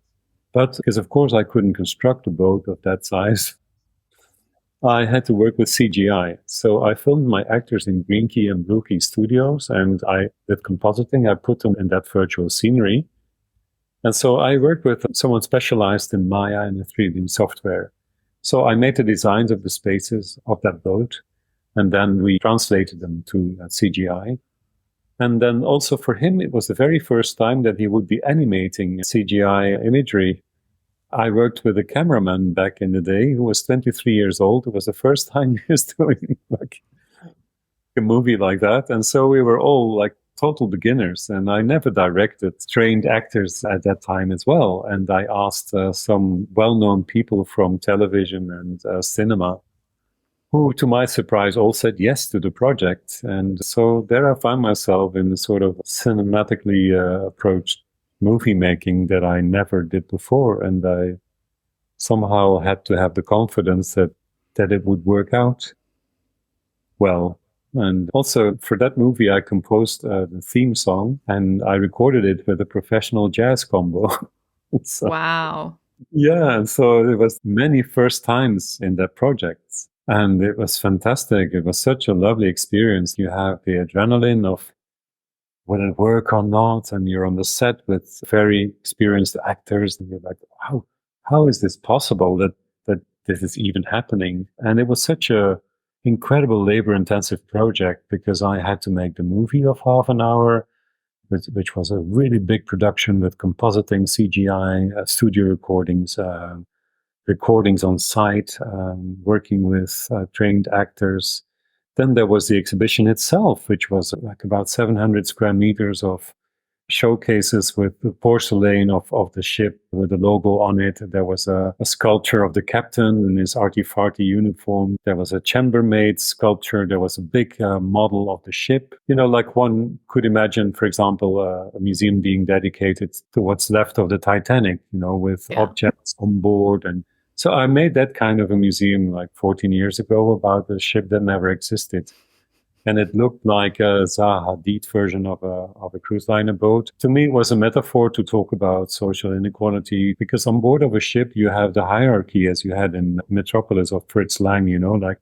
But because of course I couldn't construct a boat of that size, I had to work with CGI. So I filmed my actors in Green Key and Blue Key studios, and with compositing, I put them in that virtual scenery. And so I worked with someone specialized in Maya and the 3D software. So I made the designs of the spaces of that boat, and then we translated them to CGI. And then also for him, it was the very first time that he would be animating CGI imagery. I worked with a cameraman back in the day who was 23 years old. It was the first time he was doing a movie like that. And so we were all total beginners. And I never directed trained actors at that time as well. And I asked some well-known people from television and cinema, who, to my surprise, all said yes to the project. And so there I found myself in a sort of cinematically approached movie making that I never did before. And I somehow had to have the confidence that it would work out well. And also for that movie, I composed the theme song, and I recorded it with a professional jazz combo. So, wow. Yeah. And so it was many first times in that project. And it was fantastic. It was such a lovely experience. You have the adrenaline of will it work or not? And you're on the set with very experienced actors, and you're like, how is this possible that this is even happening? And it was such a incredible labor-intensive project, because I had to make the movie of half an hour, which was a really big production with compositing, CGI, studio recordings, recordings on site, working with trained actors. Then there was the exhibition itself, which was about 700 square meters of showcases with the porcelain of the ship with the logo on it. There was a sculpture of the captain in his arty-farty uniform. There was a chambermaid sculpture. There was a big model of the ship. Like one could imagine, for example, a museum being dedicated to what's left of the Titanic, with objects on board. And so I made that kind of a museum 14 years ago about a ship that never existed. And it looked like a Zaha Hadid version of a cruise liner boat. To me, it was a metaphor to talk about social inequality, because on board of a ship, you have the hierarchy as you had in Metropolis of Fritz Lang, like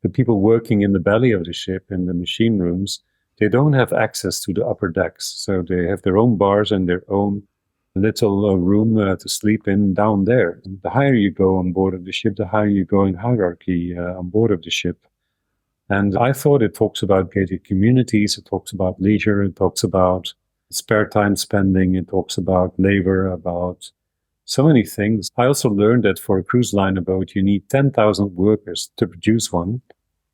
the people working in the belly of the ship in the machine rooms, they don't have access to the upper decks. So they have their own bars and their own little room to sleep in down there. And the higher you go on board of the ship, the higher you go in hierarchy on board of the ship. And I thought it talks about gated communities, it talks about leisure, it talks about spare time spending, it talks about labor, about so many things. I also learned that for a cruise liner boat, you need 10,000 workers to produce one.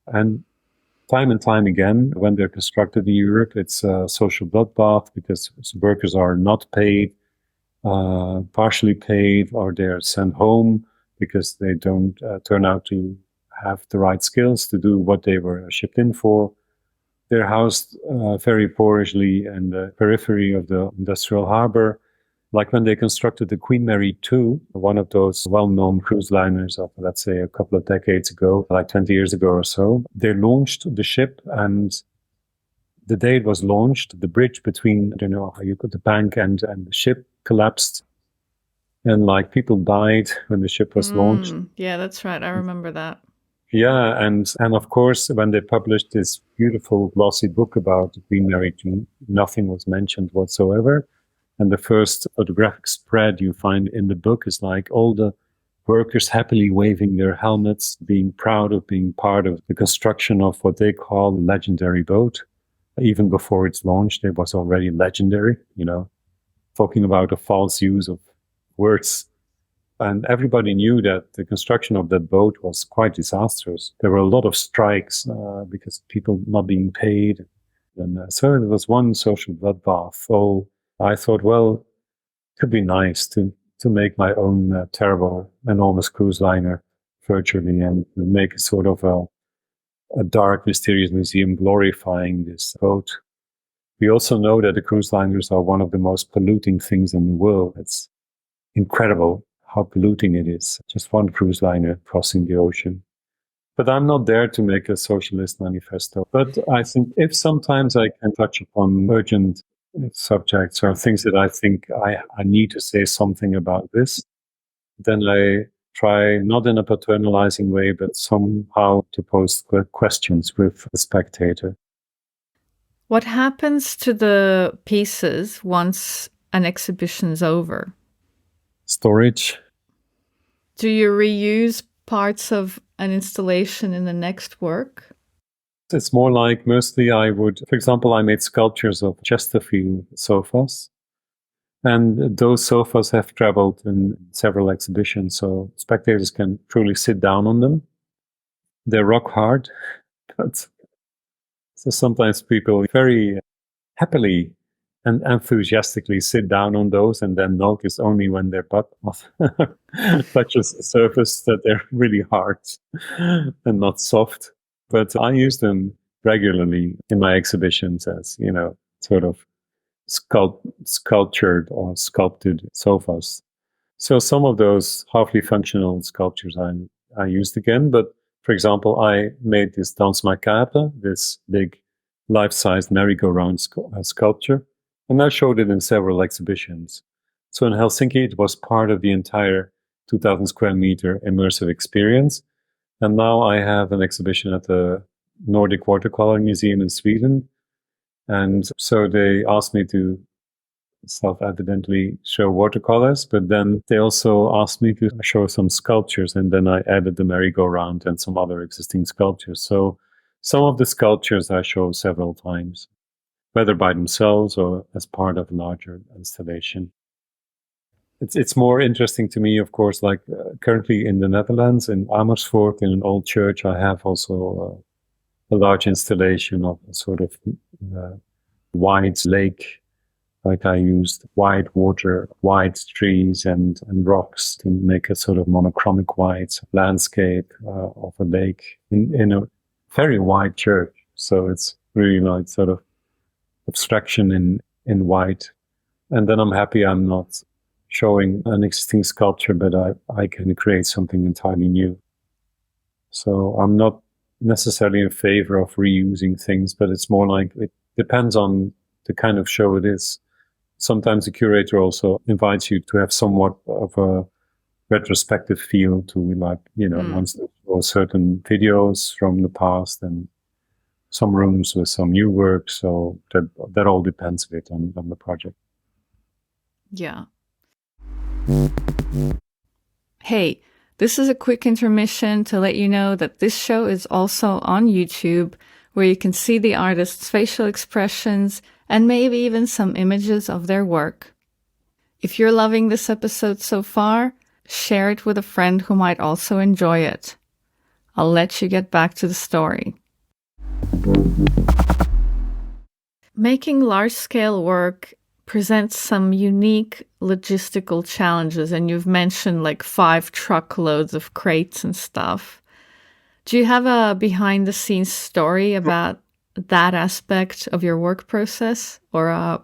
And time and time again, when they're constructed in Europe, it's a social bloodbath because workers are not paid, partially paid, or they're sent home because they don't turn out to have the right skills to do what they were shipped in for. They're housed very poorly in the periphery of the industrial harbor. Like when they constructed the Queen Mary 2, one of those well-known cruise liners of, let's say, a couple of decades ago, like 20 years ago or so, they launched the ship, and the day it was launched, the bridge between, I don't know how you put the bank and the ship collapsed. And like people died when the ship was launched. Yeah, that's right. I remember that. Yeah, and of course, when they published this beautiful glossy book about the Queen Mary 2, nothing was mentioned whatsoever. And the first photographic spread you find in the book is like all the workers happily waving their helmets, being proud of being part of the construction of what they call a legendary boat. Even before it's launched, it was already legendary, talking about a false use of words. And everybody knew that the construction of that boat was quite disastrous. There were a lot of strikes because people not being paid. And so it was one social bloodbath. So I thought, well, it could be nice to make my own terrible, enormous cruise liner virtually and make a sort of a dark, mysterious museum glorifying this boat. We also know that the cruise liners are one of the most polluting things in the world. It's incredible how polluting it is. Just one cruise liner crossing the ocean. But I'm not there to make a socialist manifesto. But I think if sometimes I can touch upon urgent subjects or things that I think I need to say something about this, then I try, not in a paternalizing way, but somehow to pose questions with the spectator. What happens to the pieces once an exhibition's over? Storage. Do you reuse parts of an installation in the next work? It's more like mostly I would, for example, I made sculptures of Chesterfield sofas. And those sofas have traveled in several exhibitions, so spectators can truly sit down on them. They're rock hard, but so sometimes people very happily and enthusiastically sit down on those and then notice only when their butt touches the surface that they're really hard and not soft. But I use them regularly in my exhibitions as, sort of sculptured or sculpted sofas. So some of those halfly functional sculptures I used again. But for example, I made this Danse Macabre, this big life-size merry-go-round sculpture. And I showed it in several exhibitions. So in Helsinki, it was part of the entire 2,000 square meter immersive experience. And now I have an exhibition at the Nordic Watercolor Museum in Sweden. And so they asked me to self-evidently show watercolors, but then they also asked me to show some sculptures. And then I added the merry-go-round and some other existing sculptures. So some of the sculptures I show several times, whether by themselves or as part of a larger installation. It's more interesting to me, of course, like currently in the Netherlands, in Amersfoort, in an old church, I have also a large installation of a sort of wide lake. Like I used white water, white trees and rocks to make a sort of monochromic white landscape of a lake in a very wide church. So it's really like sort of abstraction in white. And then I'm happy I'm not showing an existing sculpture, but I can create something entirely new. So I'm not necessarily in favor of reusing things, but it's more like it depends on the kind of show it is. Sometimes the curator also invites you to have somewhat of a retrospective feel to, like, wants to show certain videos from the past and some rooms with some new work. So that all depends a bit on the project. Yeah. Hey, this is a quick intermission to let you know that this show is also on YouTube, where you can see the artist's facial expressions and maybe even some images of their work. If you're loving this episode so far, share it with a friend who might also enjoy it. I'll let you get back to the story. Making large-scale work presents some unique logistical challenges, and you've mentioned like 5 truckloads of crates and stuff. Do you have a behind-the-scenes story about that aspect of your work process, or a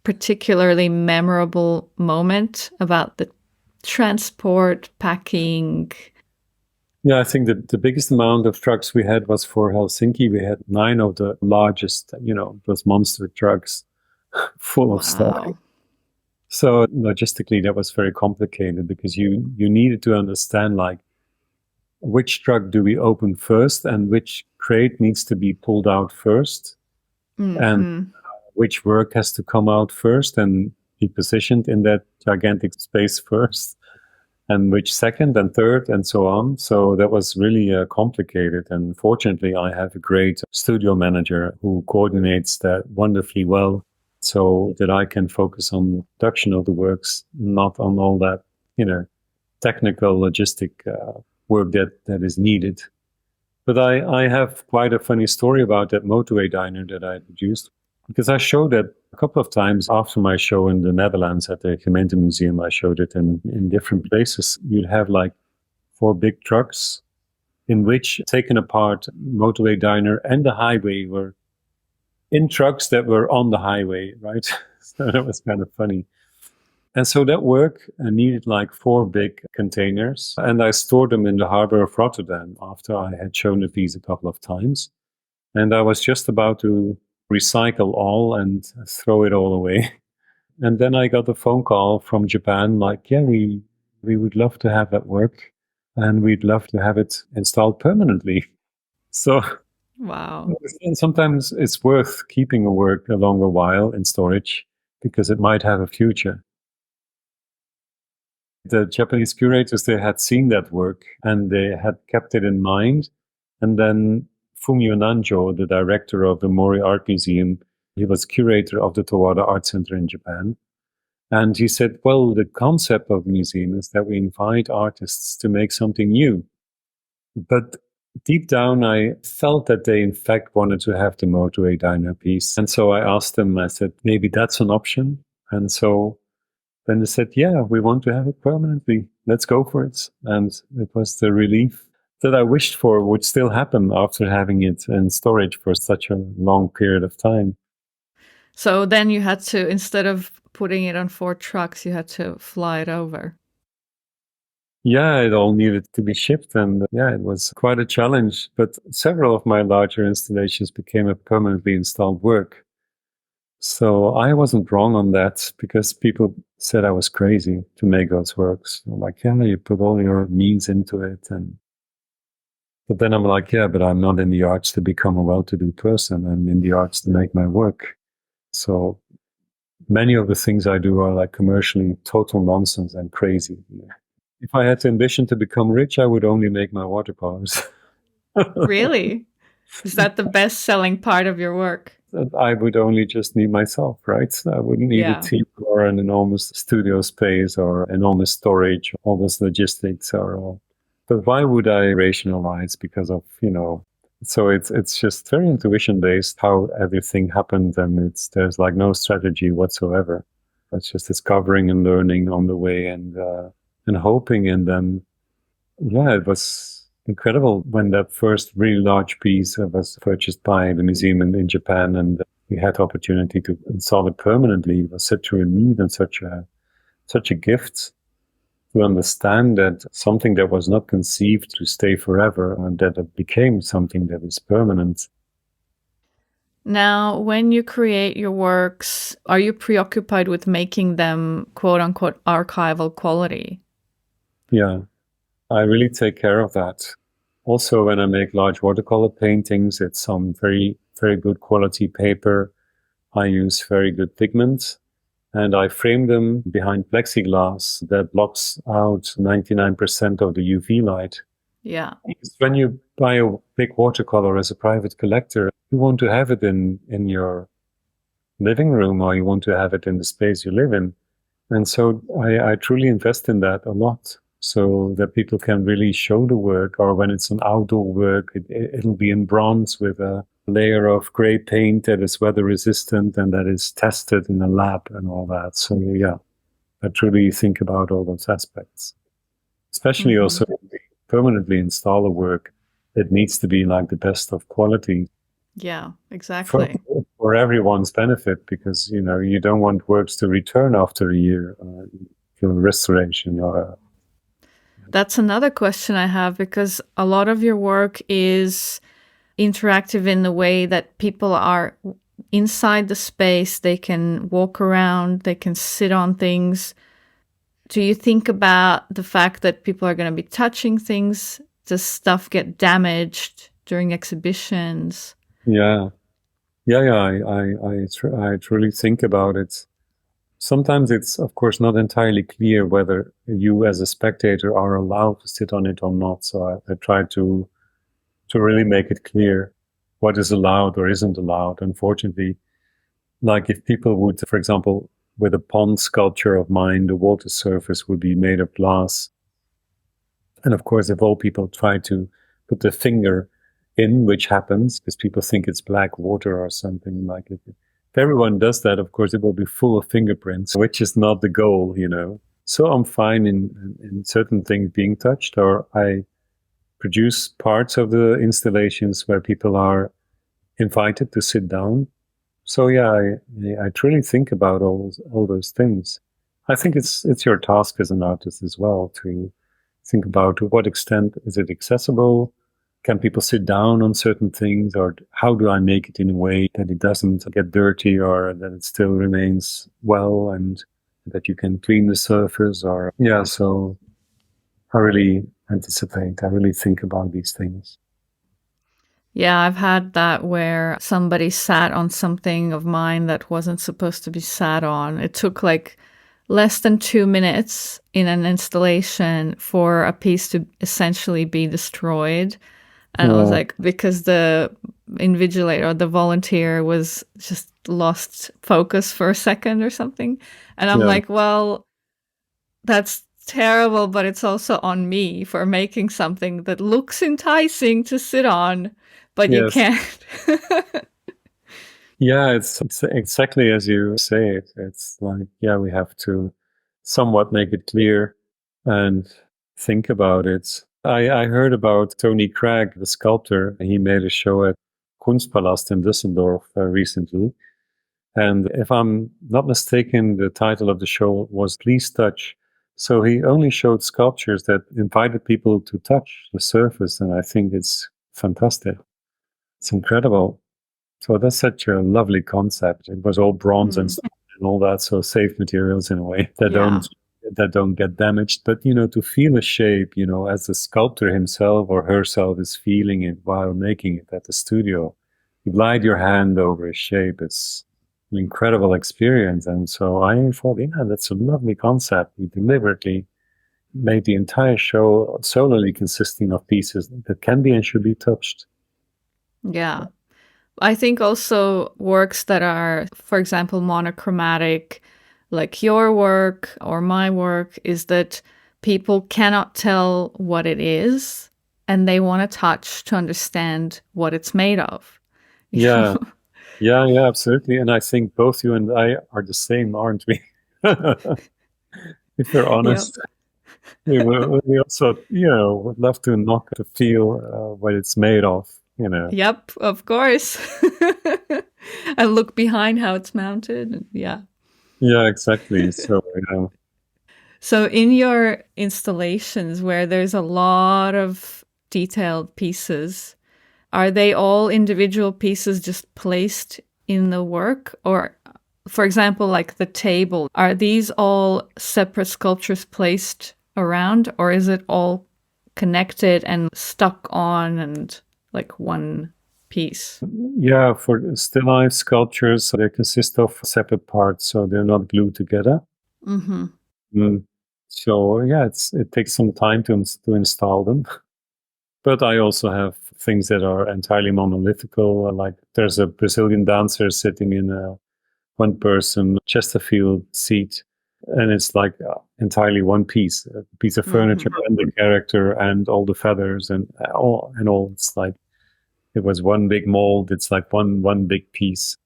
particularly memorable moment about the transport, packing? Yeah, I think that the biggest amount of trucks we had was for Helsinki. We had 9 of the largest, those monster trucks full of stuff. Wow. So logistically, that was very complicated because you needed to understand like which truck do we open first and which crate needs to be pulled out first, and which work has to come out first and be positioned in that gigantic space first, and which second and third and so on. So that was really complicated. And fortunately, I have a great studio manager who coordinates that wonderfully well so that I can focus on the production of the works, not on all that, technical logistic work that is needed. But I have quite a funny story about that motorway diner that I produced, because I showed it a couple of times after my show in the Netherlands at the Gemeente Museum. I showed it in different places. You'd have like 4 big trucks in which, taken apart, motorway diner and the highway were in trucks that were on the highway, right? So that was kind of funny. And so that work needed like 4 big containers, and I stored them in the harbor of Rotterdam after I had shown the piece a couple of times. And I was just about to recycle all and throw it all away. And then I got a phone call from Japan, like, yeah, we would love to have that work, and we'd love to have it installed permanently. So Wow. and sometimes it's worth keeping a work a longer while in storage because it might have a future. The Japanese curators, they had seen that work and they had kept it in mind. And then Fumio Nanjo, the director of the Mori Art Museum, he was curator of the Towada Art Center in Japan. And he said, well, the concept of the museum is that we invite artists to make something new. But deep down, I felt that they, in fact, wanted to have the motorway diner piece. And so I asked them, I said, maybe that's an option. And so then they said, yeah, we want to have it permanently. Let's go for it. And it was the relief that I wished for would still happen after having it in storage for such a long period of time. So then you had to, instead of putting it on 4 trucks, you had to fly it over. Yeah, it all needed to be shipped. And yeah, it was quite a challenge. But several of my larger installations became a permanently installed work. So I wasn't wrong on that, because people said I was crazy to make those works. I'm like, yeah, you put all your means into it. But then I'm like, yeah, but I'm not in the arts to become a well-to-do person. I'm in the arts to make my work. So many of the things I do are like commercially total nonsense and crazy. If I had the ambition to become rich, I would only make my watercolors. Really? Is that the best-selling part of your work? I would only just need myself, right? I wouldn't need a team or an enormous studio space or enormous storage. All this logistics are all. But why would I rationalize? Because of, so it's just very intuition based how everything happened, and there's like no strategy whatsoever. It's just discovering and learning on the way and hoping. And then, yeah, it was incredible when that first really large piece was purchased by the museum in Japan, and we had the opportunity to install it permanently. It was such a relief and such a gift to understand that something that was not conceived to stay forever, and that it became something that is permanent. Now, when you create your works, are you preoccupied with making them quote unquote archival quality? Yeah, I really take care of that. Also, when I make large watercolor paintings, it's some very, very good quality paper. I use very good pigment, and I frame them behind plexiglass that blocks out 99% of the UV light. Yeah. Because when you buy a big watercolor as a private collector, you want to have it in your living room, or you want to have it in the space you live in. And so I truly invest in that a lot, so that people can really show the work. Or when it's an outdoor work, it'll be in bronze with a layer of gray paint that is weather resistant and that is tested in a lab and all that. So yeah, I truly think about all those aspects, especially also the permanently installer work. It needs to be like the best of quality. Yeah, for, exactly. for everyone's benefit, because you don't want works to return after a year for restoration or That's another question I have, because a lot of your work is interactive in the way that people are inside the space, they can walk around, they can sit on things. Do you think about the fact that people are going to be touching things? Does stuff get damaged during exhibitions? yeah. I truly think about it. Sometimes it's, of course, not entirely clear whether you as a spectator are allowed to sit on it or not. So I try to really make it clear what is allowed or isn't allowed. Unfortunately, like if people would, for example, with a pond sculpture of mine, the water surface would be made of glass. And of course, if all people try to put their finger in, which happens because people think it's black water or something like it. If everyone does that, of course, it will be full of fingerprints, which is not the goal, So I'm fine in certain things being touched, or I produce parts of the installations where people are invited to sit down. So yeah, I truly think about all those things. I think it's your task as an artist as well to think about to what extent is it accessible. Can people sit down on certain things, or how do I make it in a way that it doesn't get dirty, or that it still remains well, and that you can clean the surface? Or yeah, so I really anticipate. I really think about these things. Yeah, I've had that where somebody sat on something of mine that wasn't supposed to be sat on. It took like less than 2 minutes in an installation for a piece to essentially be destroyed. And I was like, because the invigilator or the volunteer was just lost focus for a second or something. And I'm like, well, that's terrible, but it's also on me for making something that looks enticing to sit on, but you can't. Yeah, it's exactly as you say it. It's like, yeah, we have to somewhat make it clear and think about it. I heard about Tony Cragg, the sculptor. He made a show at Kunstpalast in Düsseldorf recently. And if I'm not mistaken, the title of the show was Please Touch. So he only showed sculptures that invited people to touch the surface. And I think it's fantastic. It's incredible. So that's such a lovely concept. It was all bronze and all that, so safe materials in a way that don't get damaged. But to feel a shape, as the sculptor himself or herself is feeling it while making it at the studio, you glide your hand over a shape. It's an incredible experience. And so I thought, yeah, that's a lovely concept. We deliberately made the entire show solely consisting of pieces that can be and should be touched. Yeah. I think also works that are, for example, monochromatic, like your work or my work, is that people cannot tell what it is and they want to touch to understand what it's made of. Yeah. Yeah, absolutely. And I think both you and I are the same, aren't we? If we're honest. Yep. We also, would love to knock to feel what it's made of. Yep, of course. And look behind how it's mounted. Yeah. Yeah, exactly. So, So in your installations where there's a lot of detailed pieces, are they all individual pieces just placed in the work? Or, for example, like the table, are these all separate sculptures placed around, or is it all connected and stuck on and like one piece? Yeah, for still life sculptures, they consist of separate parts, so they're not glued together. So yeah, it takes some time to install them. But I also have things that are entirely monolithical. Like there's a Brazilian dancer sitting in a one-person Chesterfield seat, and it's like entirely one piece, a piece of furniture and the character and all the feathers and all. It's like It was one big mold. It's like one big piece.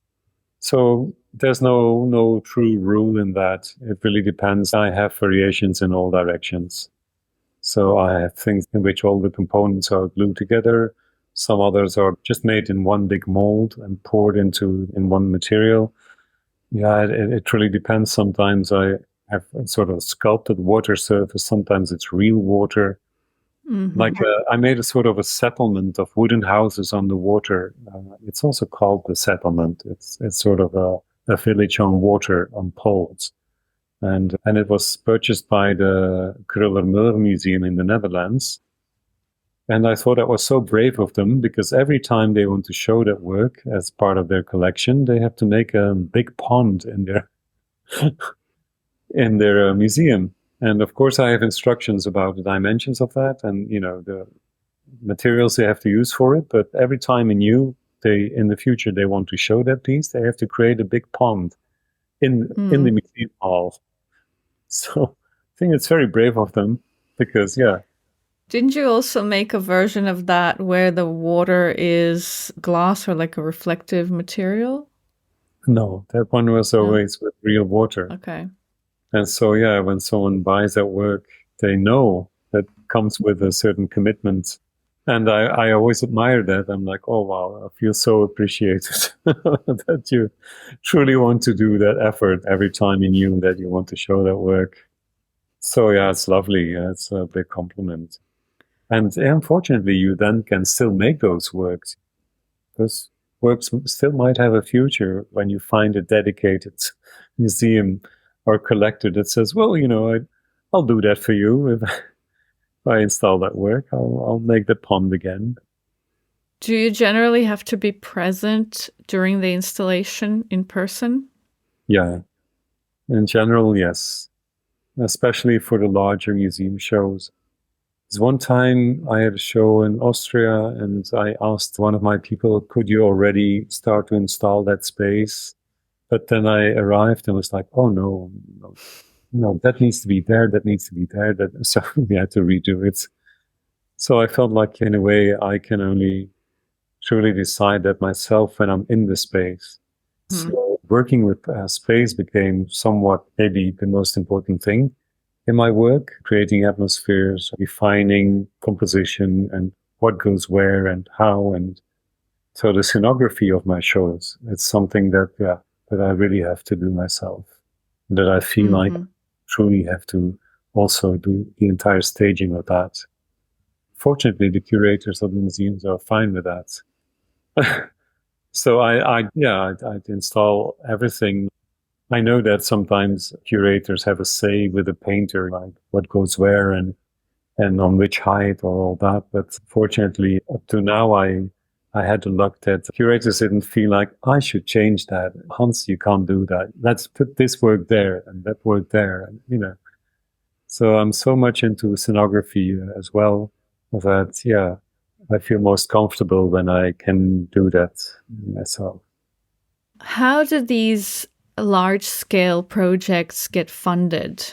So there's no true rule in that. It really depends. I have variations in all directions. So I have things in which all the components are glued together. Some others are just made in one big mold and poured in one material. Yeah, it really depends. Sometimes I have a sort of sculpted water surface. Sometimes it's real water. Like I made a sort of a settlement of wooden houses on the water. It's also called the settlement. It's sort of a village on water on poles. And it was purchased by the Kröller-Müller Museum in the Netherlands. And I thought that was so brave of them, because every time they want to show that work as part of their collection, they have to make a big pond in their in their museum. And of course, I have instructions about the dimensions of that and, the materials they have to use for it. But every time in the future, they want to show that piece, they have to create a big pond in the museum hall. So I think it's very brave of them because, yeah. Didn't you also make a version of that where the water is glass or like a reflective material? No, that one was always with real water. Okay. And so, yeah, when someone buys that work, they know that comes with a certain commitment. And I always admire that. I'm like, oh, wow, I feel so appreciated that you truly want to do that effort every time in you that you want to show that work. So, yeah, it's lovely. It's a big compliment. And unfortunately, you then can still make those works. Those works still might have a future when you find a dedicated museum or collector that says, well, I'll do that for you. If I install that work, I'll make the pond again. Do you generally have to be present during the installation in person? Yeah. In general, yes. Especially for the larger museum shows. There's one time I had a show in Austria and I asked one of my people, could you already start to install that space? But then I arrived and was like, oh, no, that needs to be there. That needs to be there. So we had to redo it. So I felt like, in a way, I can only truly decide that myself when I'm in the space. So working with space became somewhat maybe the most important thing in my work, creating atmospheres, defining composition and what goes where and how. And so the scenography of my shows, it's something that I really have to do myself, that I feel like I truly have to also do the entire staging of that. Fortunately, the curators of the museums are fine with that. So I'd install everything. I know that sometimes curators have a say with the painter, like what goes where and on which height or all that. But fortunately, up to now, I had the luck that curators didn't feel like I should change that. Hans, you can't do that. Let's put this work there and that work there. And, so I'm so much into scenography as well that, I feel most comfortable when I can do that myself. How do these large-scale projects get funded?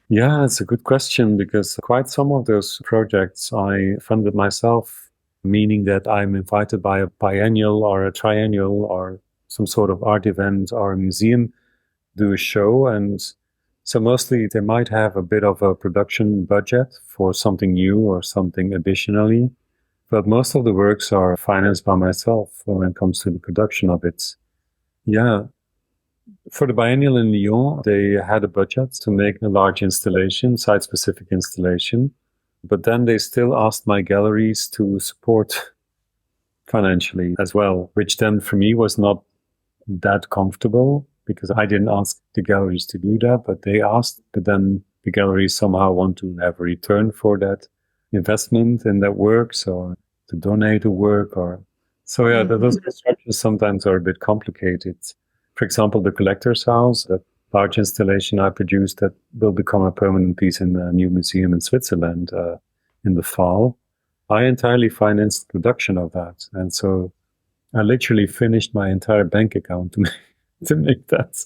Yeah, it's a good question because quite some of those projects I funded myself, meaning that I'm invited by a biennial or a triennial or some sort of art event or a museum, do a show. And so mostly they might have a bit of a production budget for something new or something additionally. But most of the works are financed by myself when it comes to the production of it. Yeah. For the biennial in Lyon, they had a budget to make a large installation, site-specific installation. But then they still asked my galleries to support financially as well, which then for me was not that comfortable because I didn't ask the galleries to do that, but they asked. But then the galleries somehow want to have a return for that investment in that work, so to donate the work those constructions sometimes are a bit complicated. For example, the Collector's House, that large installation I produced that will become a permanent piece in the new museum in Switzerland in the fall, I entirely financed the production of that. And so I literally finished my entire bank account to make that.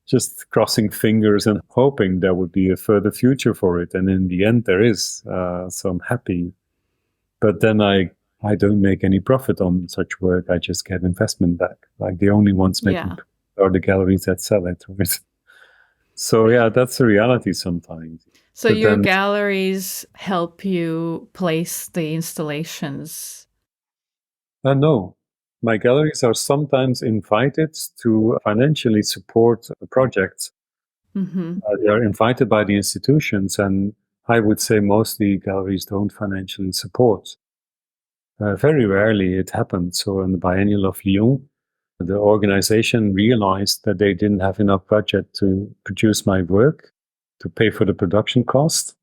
Just crossing fingers and hoping there would be a further future for it. And in the end, there is. So I'm happy. But then I I don't make any profit on such work. I just get investment back. Like the only ones making are the galleries that sell it. Right? So yeah, that's the reality sometimes. So your galleries help you place the installations? No. My galleries are sometimes invited to financially support projects. Mm-hmm. They are invited by the institutions, and I would say mostly galleries don't financially support. Very rarely it happened. So in the Biennial of Lyon, the organization realized that they didn't have enough budget to produce my work, to pay for the production cost.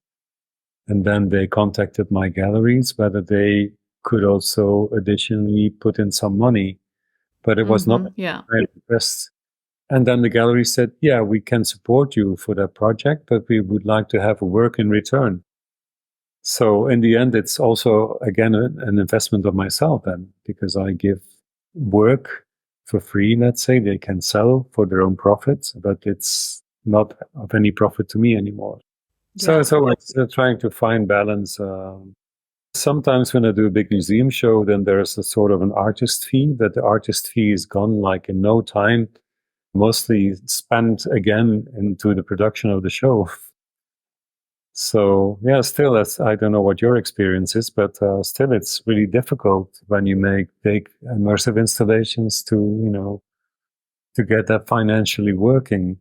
And then they contacted my galleries whether they could also additionally put in some money. But it was not a request. And then the gallery said, yeah, we can support you for that project, but we would like to have a work in return. So in the end, it's also, again, an investment of myself then, because I give work for free, let's say. They can sell for their own profits, but it's not of any profit to me anymore. Yeah. So it's trying to find balance. Sometimes when I do a big museum show, then there's a sort of an artist fee, but the artist fee is gone like in no time, mostly spent again into the production of the show. So yeah, still, I don't know what your experience is, but still, it's really difficult when you make big immersive installations to get that financially working,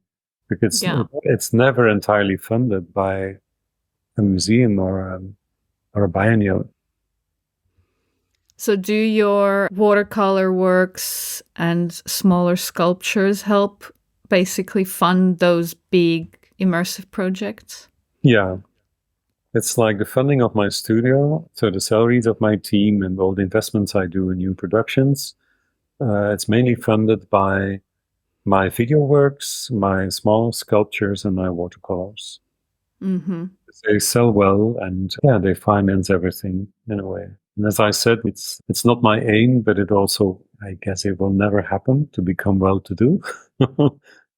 because it's never entirely funded by a museum or a biennial. So do your watercolor works and smaller sculptures help basically fund those big immersive projects? Yeah. It's like the funding of my studio, so the salaries of my team and all the investments I do in new productions. It's mainly funded by my video works, my small sculptures, and my watercolors. Mm-hmm. They sell well, and yeah, they finance everything in a way. And as I said, it's not my aim, but it also, I guess, it will never happen to become well-to-do.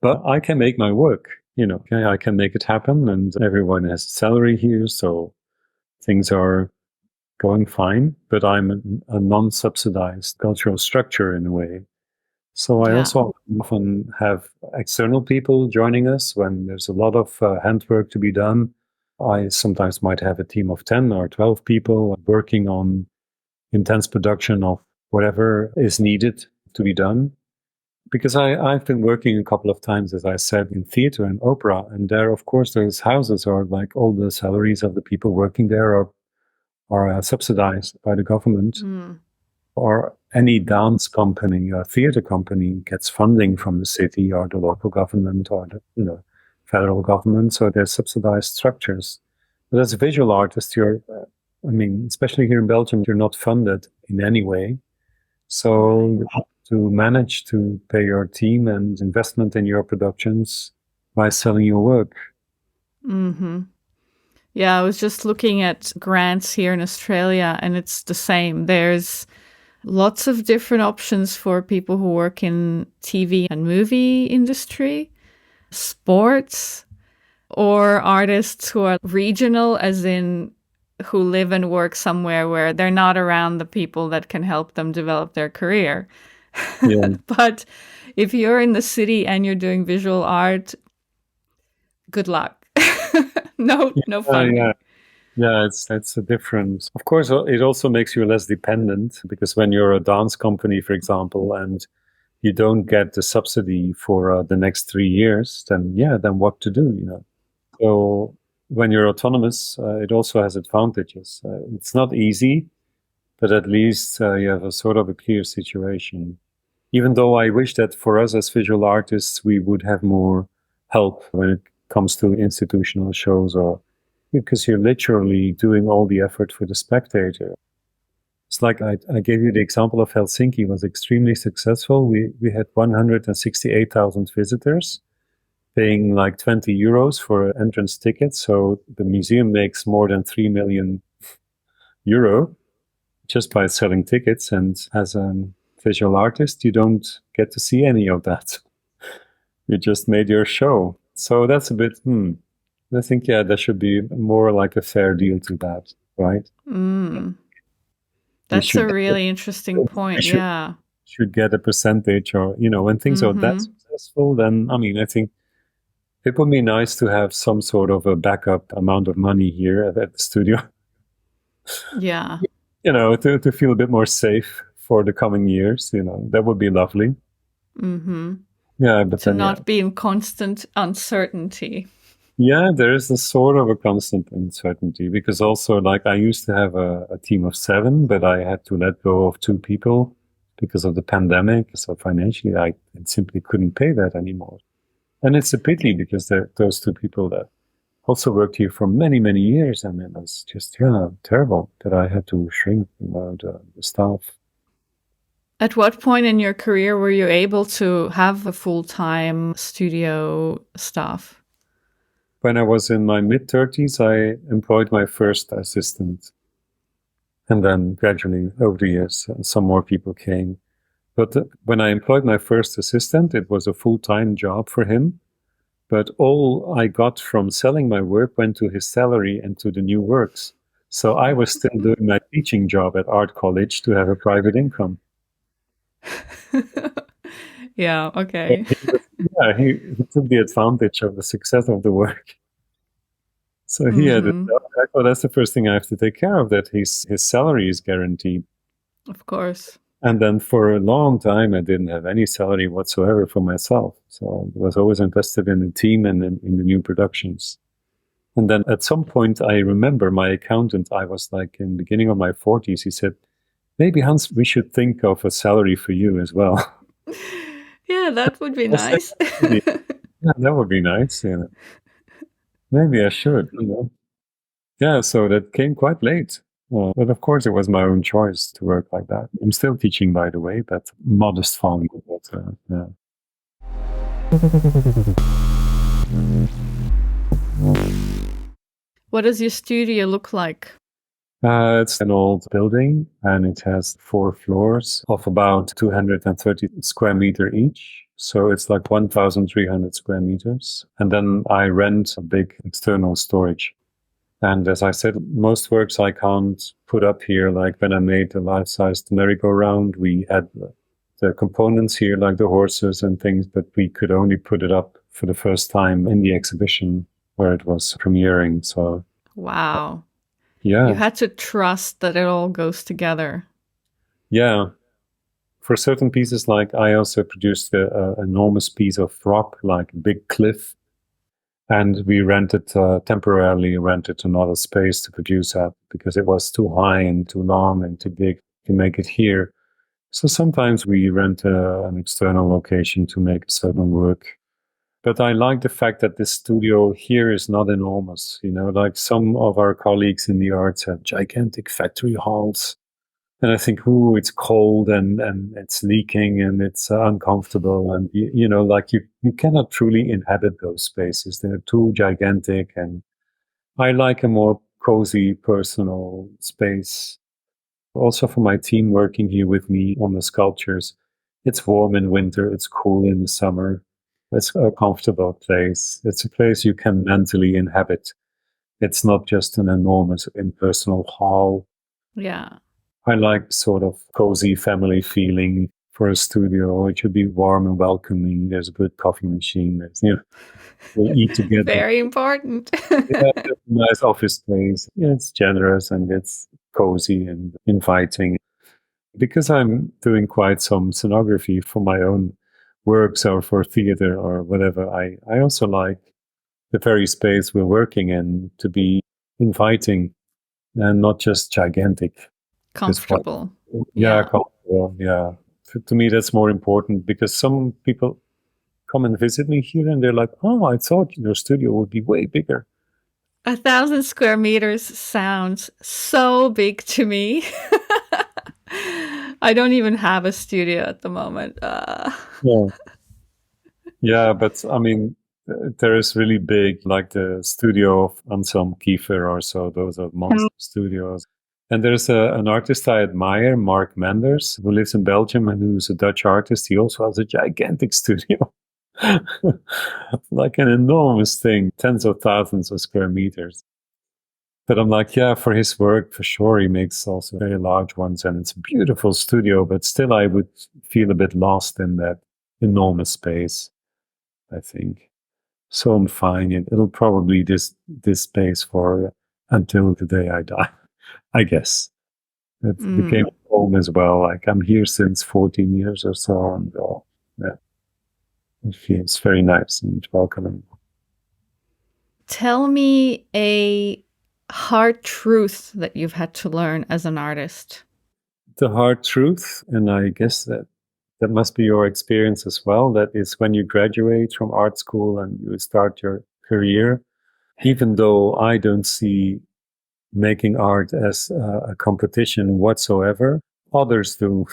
But I can make my work. I can make it happen, and everyone has a salary here, so things are going fine. But I'm a non-subsidized cultural structure in a way. So I also often have external people joining us when there's a lot of handwork to be done. I sometimes might have a team of 10 or 12 people working on intense production of whatever is needed to be done. Because I've been working a couple of times, as I said, in theater and opera. And there, of course, those houses are like all the salaries of the people working there are subsidized by the government. Mm. Or any dance company or theater company gets funding from the city or the local government or the federal government. So there's subsidized structures. But as a visual artist, especially here in Belgium, you're not funded in any way. So you have to manage to pay your team and investment in your productions by selling your work. Mm-hmm. Yeah, I was just looking at grants here in Australia, and it's the same. There's lots of different options for people who work in TV and movie industry, sports, or artists who are regional, as in who live and work somewhere where they're not around the people that can help them develop their career. Yeah. But if you're in the city and you're doing visual art, good luck. No funding. Yeah, it's a difference. Of course, it also makes you less dependent, because when you're a dance company, for example, and you don't get the subsidy for the next 3 years, then what to do, So when you're autonomous, it also has advantages. It's not easy, but at least you have a sort of a clear situation. Even though I wish that for us as visual artists, we would have more help when it comes to institutional shows, or because you're literally doing all the effort for the spectator. It's like I gave you the example of Helsinki. It was extremely successful. We had 168,000 visitors, paying like 20 euros for entrance tickets. So the museum makes more than 3 million euro just by selling tickets. And as a visual artist, you don't get to see any of that. You just made your show. So that's a bit, I think, there should be more like a fair deal to that, right? Mm. You That's a should really interesting you point. Yeah. should get a percentage, or when things are that Mm-hmm. successful, then I think it would be nice to have some sort of a backup amount of money here at the studio. Yeah. To feel a bit more safe for the coming years. That would be lovely. Mm-hmm. Yeah, but To then not be in constant uncertainty. yeah, there is a sort of a constant uncertainty because also like I used to have a team of 7, but I had to let go of 2 people because of the pandemic. So financially, I simply couldn't pay that anymore. And it's a pity because those 2 people that also worked here for many, many years. And it was just, terrible that I had to shrink, the staff. At what point in your career were you able to have a full-time studio staff? When I was in my mid-30s, I employed my first assistant. And then gradually over the years, some more people came. But when I employed my first assistant, it was a full-time job for him. But all I got from selling my work went to his salary and to the new works. So I was still doing my teaching job at art college to have a private income. Yeah, But okay. he took the advantage of the success of the work. So he had it. Mm-hmm. I thought that's the first thing I have to take care of, that his salary is guaranteed. Of course. And then for a long time, I didn't have any salary whatsoever for myself. So I was always invested in the team and in the new productions. And then at some point, I remember my accountant, I was like in the beginning of my 40s, he said, maybe Hans, we should think of a salary for you as well. Yeah, that would be I said, nice. yeah, that would be nice. Maybe I should. Yeah, so that came quite late. But of course, it was my own choice to work like that. I'm still teaching, by the way, but modest fund. But, yeah. What does your studio look like? It's an old building and it has 4 floors of about 230 square meter each. So it's like 1,300 square meters. And then I rent a big external storage. And as I said, most works I can't put up here. Like when I made the life-sized merry-go-round, we had the components here, like the horses and things, but we could only put it up for the first time in the exhibition where it was premiering. So, Wow. yeah. You had to trust that it all goes together. Yeah. For certain pieces, like I also produced an enormous piece of rock, like a big cliff. And we temporarily rented another space to produce that because it was too high and too long and too big to make it here. So sometimes we rent an external location to make certain work. But I like the fact that this studio here is not enormous. Like some of our colleagues in the arts have gigantic factory halls. And I think, it's cold and it's leaking and it's uncomfortable. And, like you cannot truly inhabit those spaces. They're too gigantic. And I like a more cozy, personal space. Also for my team working here with me on the sculptures, it's warm in winter, it's cool in the summer. It's a comfortable place. It's a place you can mentally inhabit. It's not just an enormous impersonal hall. Yeah. I like sort of cozy family feeling for a studio. It should be warm and welcoming. There's a good coffee machine. We eat together. Very important. Yeah, a nice office space. Yeah, it's generous and it's cozy and inviting. Because I'm doing quite some scenography for my own works or for theater or whatever, I also like the very space we're working in to be inviting and not just gigantic. Comfortable. Yeah, Yeah. comfortable. Yeah. To me, that's more important because some people come and visit me here and they're like, oh, I thought your studio would be way bigger. 1,000 square meters sounds so big to me. I don't even have a studio at the moment. Yeah. Yeah, but I mean, there is really big, like the studio of Anselm Kiefer or so. Those are monster studios. And there's an artist I admire, Mark Menders, who lives in Belgium and who's a Dutch artist. He also has a gigantic studio, like an enormous thing, tens of thousands of square meters. But I'm like, yeah, for his work, for sure, he makes also very large ones, and it's a beautiful studio. But still, I would feel a bit lost in that enormous space, I think. So I'm fine. It'll probably this space for until the day I die, I guess. It became home as well. Like I'm here since 14 years or so, and yeah, it feels very nice and welcoming. Tell me a hard truth that you've had to learn as an artist. The hard truth, and I guess that must be your experience as well, that is when you graduate from art school and you start your career, even though I don't see making art as a competition whatsoever, others do.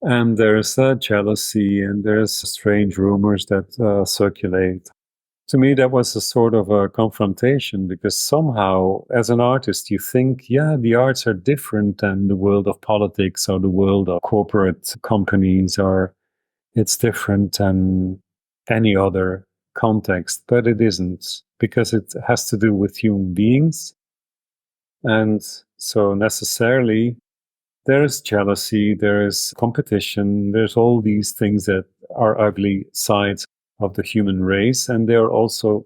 And there's jealousy and there's strange rumors that circulate. To me, that was a sort of a confrontation because somehow, as an artist, you think, yeah, the arts are different than the world of politics or the world of corporate companies, or it's different than any other context, but it isn't because it has to do with human beings. And so necessarily, there's jealousy, there's competition, there's all these things that are ugly sides of the human race, and they're also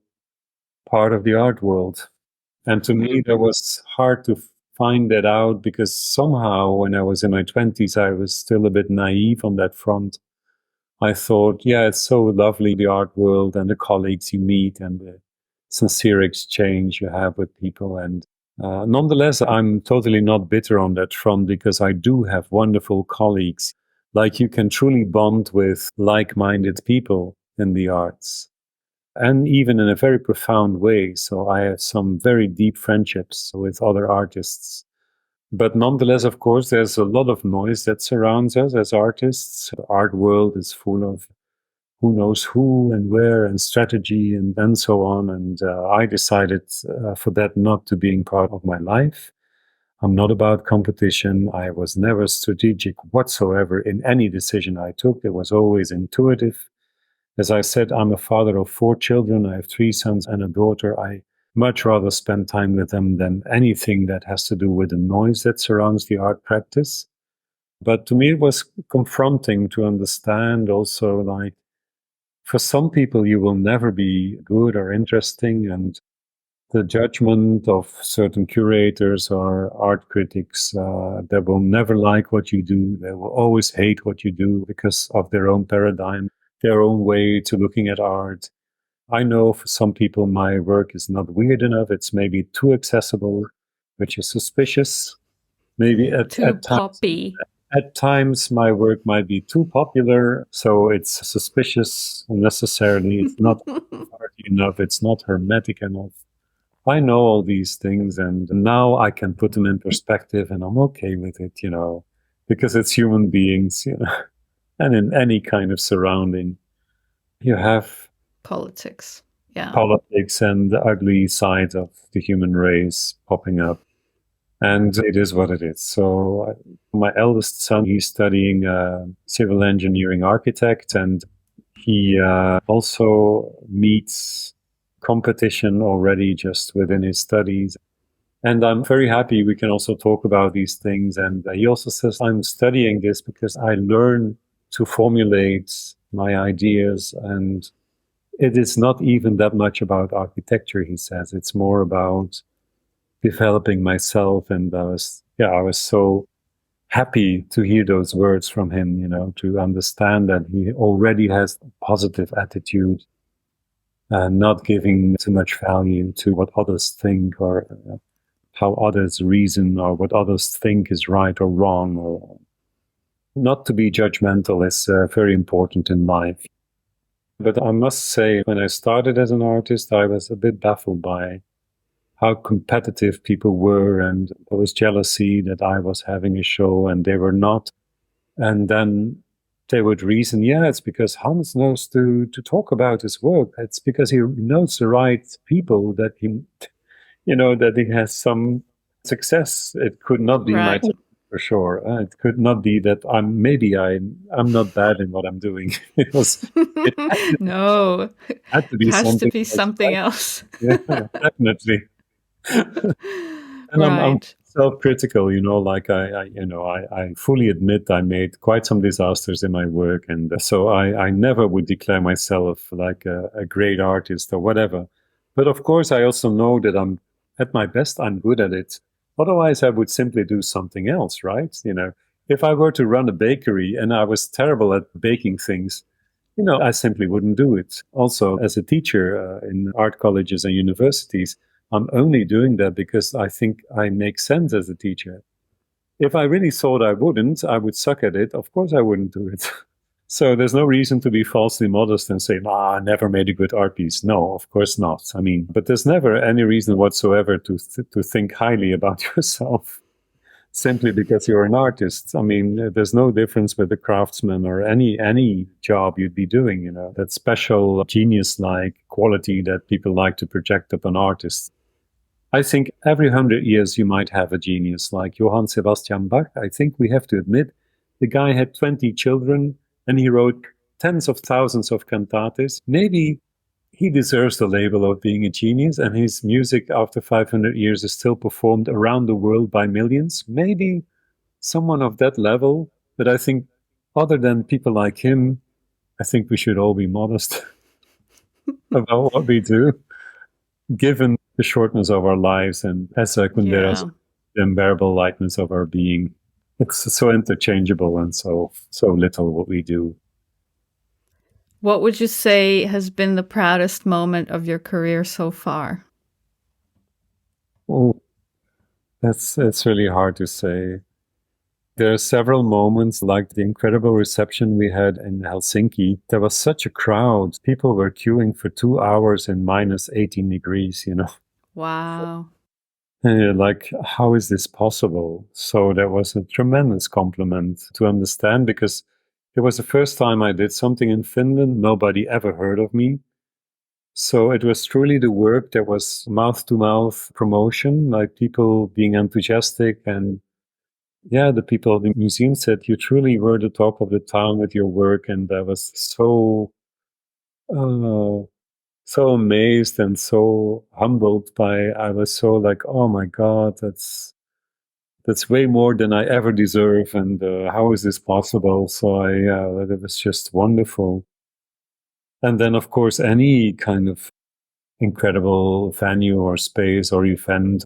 part of the art world. And to me, that was hard to find that out because somehow when I was in my 20s, I was still a bit naive on that front. I thought, yeah, it's so lovely, the art world and the colleagues you meet and the sincere exchange you have with people. And nonetheless, I'm totally not bitter on that front because I do have wonderful colleagues. Like you can truly bond with like-minded people in the arts, and even in a very profound way. So I have some very deep friendships with other artists. But nonetheless, of course, there's a lot of noise that surrounds us as artists. The art world is full of who knows who and where and strategy and so on. And I decided for that not to being part of my life. I'm not about competition. I was never strategic whatsoever in any decision I took. It was always intuitive. As I said, I'm a father of 4 children. I have 3 sons and a daughter. I much rather spend time with them than anything that has to do with the noise that surrounds the art practice. But to me, it was confronting to understand also, like, for some people, you will never be good or interesting, and the judgment of certain curators or art critics, they will never like what you do. They will always hate what you do because of their own paradigm, their own way to looking at art. I know for some people, my work is not weird enough. It's maybe too accessible, which is suspicious. Maybe too poppy. At times, my work might be too popular, so it's suspicious unnecessarily. It's not arty enough. It's not hermetic enough. I know all these things, and now I can put them in perspective, and I'm okay with it, because it's human beings, and in any kind of surrounding, you have politics. Yeah. Politics and the ugly sides of the human race popping up. And it is what it is. So my eldest son, he's studying civil engineering architect, and he also meets competition already just within his studies. And I'm very happy we can also talk about these things. And he also says, I'm studying this because I learn to formulate my ideas. And it is not even that much about architecture, he says. It's more about developing myself. And I was so happy to hear those words from him, to understand that he already has a positive attitude and not giving too much value to what others think or how others reason or what others think is right or wrong. Or not to be judgmental is very important in life. But I must say, when I started as an artist, I was a bit baffled by how competitive people were, and there was jealousy that I was having a show and they were not. And then they would reason, it's because Hans knows to talk about his work. It's because he knows the right people that he, that he has some success. It could not be my time, for sure. It could not be that I'm not bad in what I'm doing. It no, had to be it has to be something else. Yeah, definitely. And I'm Right. self-critical, like I fully admit I made quite some disasters in my work, and so I never would declare myself like a great artist or whatever. But of course, I also know that I'm at my best. I'm good at it. Otherwise, I would simply do something else, right? If I were to run a bakery and I was terrible at baking things, I simply wouldn't do it. Also, as a teacher in art colleges and universities, I'm only doing that because I think I make sense as a teacher. If I really thought I wouldn't, I would suck at it. Of course, I wouldn't do it. So there's no reason to be falsely modest and say, I never made a good art piece. No, of course not. I mean, but there's never any reason whatsoever to think highly about yourself simply because you're an artist. I mean, there's no difference with a craftsman or any job you'd be doing, that special genius-like quality that people like to project upon artists. I think every 100 years you might have a genius like Johann Sebastian Bach. I think we have to admit the guy had 20 children and he wrote tens of thousands of cantatas. Maybe he deserves the label of being a genius, and his music after 500 years is still performed around the world by millions. Maybe someone of that level, but I think other than people like him, I think we should all be modest about what we do, given the shortness of our lives and as Kundera said, the unbearable lightness of our being. It's so interchangeable and so little what we do. What would you say has been the proudest moment of your career so far? Oh, it's really hard to say. There are several moments, like the incredible reception we had in Helsinki. There was such a crowd. People were queuing for 2 hours in minus 18 degrees, Wow. And you're like, how is this possible? So that was a tremendous compliment to understand, because it was the first time I did something in Finland. Nobody ever heard of me. So it was truly the work that was mouth-to-mouth promotion, like people being enthusiastic. And yeah, the people at the museum said, you truly were the talk of the town with your work. And I was so amazed and so humbled I was so like, oh my God, that's way more than I ever deserve. And how is this possible? So it was just wonderful. And then, of course, any kind of incredible venue or space or event,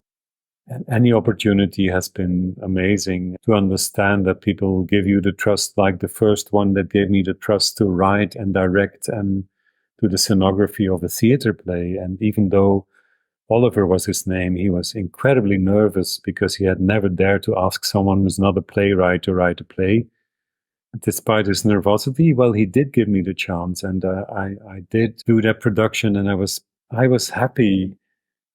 any opportunity has been amazing. To understand that people give you the trust, like the first one that gave me the trust to write and direct and do the scenography of a theater play. And even though Oliver was his name, he was incredibly nervous because he had never dared to ask someone who's not a playwright to write a play. Despite his nervosity, well, he did give me the chance, and I did do that production, and I was happy.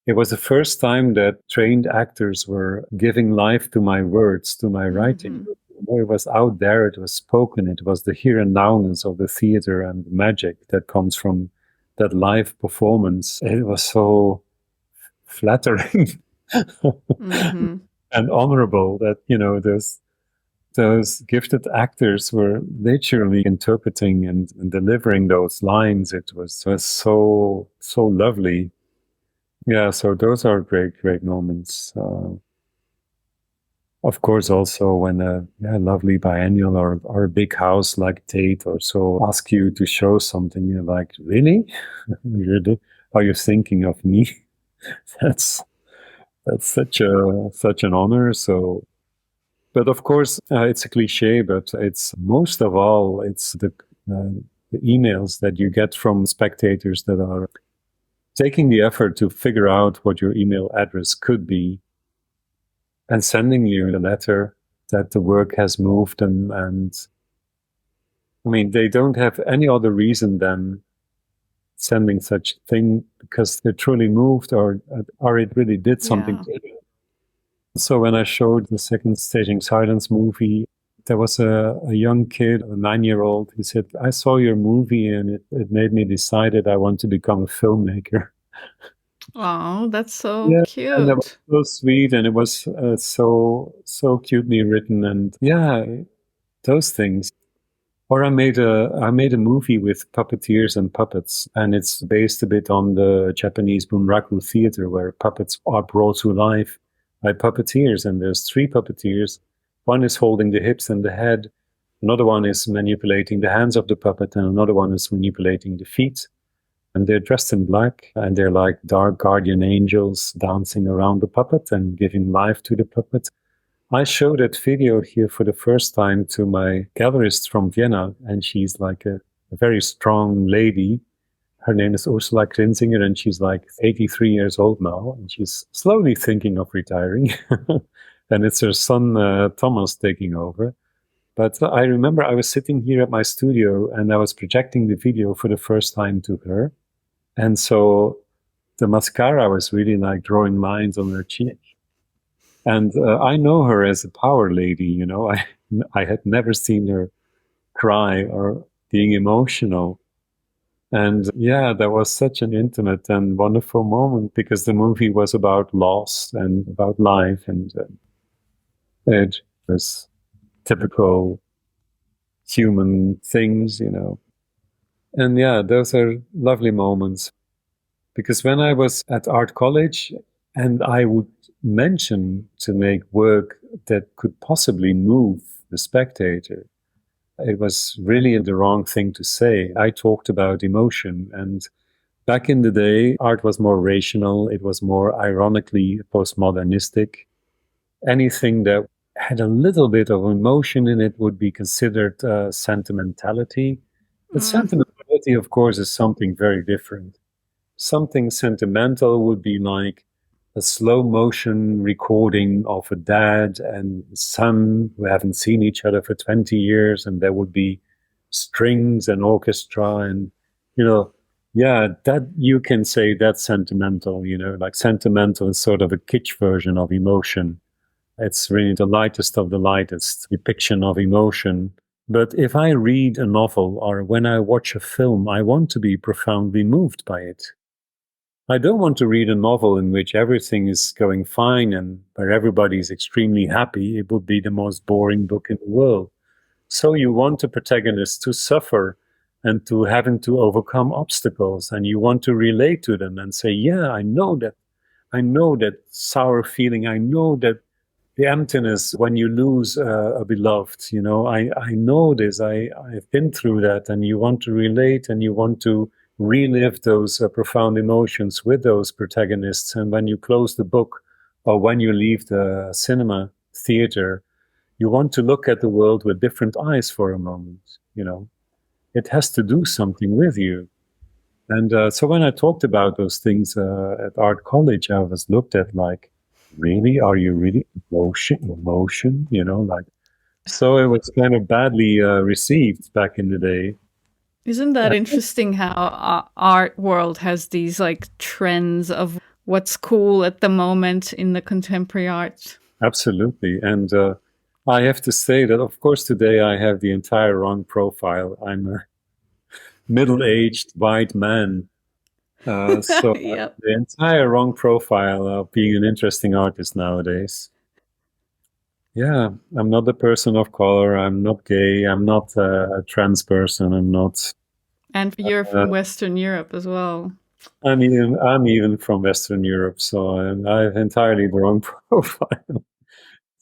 It was the first time that trained actors were giving life to my words, to my writing. It was out there, it was spoken, it was the here and nowness of the theater and the magic that comes from that live performance. It was so flattering and honorable that, those gifted actors were literally interpreting and delivering those lines. It was so lovely. Yeah, so those are great moments. Of course, also when a lovely biennial or a big house like Tate or so ask you to show something, you're like, really? Really? Are you thinking of me? That's such an honor. So, but of course, it's a cliche, but it's most of all, it's the emails that you get from spectators that are taking the effort to figure out what your email address could be and sending you a letter that the work has moved. And I mean, they don't have any other reason than sending such thing because they truly moved or it really did something to them. So when I showed the second Staging Silence movie, there was a young kid, a 9-year-old, who said, I saw your movie and it made me decide that I want to become a filmmaker. Oh, that's so cute. And that was so sweet, and it was so cutely written. And yeah, those things. Or I made a movie with puppeteers and puppets, and it's based a bit on the Japanese Bunraku theater, where puppets are brought to life by puppeteers. And there's three puppeteers. One is holding the hips and the head. Another one is manipulating the hands of the puppet, and another one is manipulating the feet. And they're dressed in black, and they're like dark guardian angels dancing around the puppet and giving life to the puppet. I showed that video here for the first time to my gallerist from Vienna, and she's like a very strong lady. Her name is Ursula Krinzinger, and she's like 83 years old now, and she's slowly thinking of retiring. And it's her son, Thomas, taking over. But I remember I was sitting here at my studio, and I was projecting the video for the first time to her. And so the mascara was really like drawing lines on her cheek. And I know her as a power lady, you know. I had never seen her cry or being emotional. And yeah, that was such an intimate and wonderful moment, because the movie was about loss and about life, and it was typical human things, you know. And yeah, those are lovely moments. Because when I was at art college and I would mention to make work that could possibly move the spectator, it was really the wrong thing to say. I talked about emotion, and back in the day, art was more rational. It was more ironically postmodernistic. Anything that had a little bit of emotion in it would be considered sentimentality. But sentimentality, of course, is something very different. Something sentimental would be like a slow motion recording of a dad and son who haven't seen each other for 20 years, and there would be strings and orchestra, and yeah, that you can say that's sentimental. Like sentimental is sort of a kitsch version of emotion. It's really the lightest of the lightest depiction of emotion. But if I read a novel or when I watch a film, I want to be profoundly moved by it. I don't want to read a novel in which everything is going fine and where everybody is extremely happy. It would be the most boring book in the world. So you want the protagonist to suffer and to having to overcome obstacles, and you want to relate to them and say, yeah, I know that sour feeling. I know that the emptiness when you lose a beloved, I know this, I've been through that, and you want to relate and you want to relive those profound emotions with those protagonists. And when you close the book or when you leave the cinema theater, you want to look at the world with different eyes for a moment. It has to do something with you. And so when I talked about those things at art college, I was looked at like, really? Are you really emotion? So it was kind of badly received back in the day. Isn't that interesting how art world has these like trends of what's cool at the moment in the contemporary art? Absolutely. And I have to say that, of course, today I have the entire wrong profile. I'm a middle-aged white man. So Yep. the entire wrong profile of being an interesting artist nowadays. Yeah, I'm not a person of color. I'm not gay. I'm not a trans person. I'm not. And you're from Western Europe as well. I'm even from Western Europe, so I have entirely the wrong profile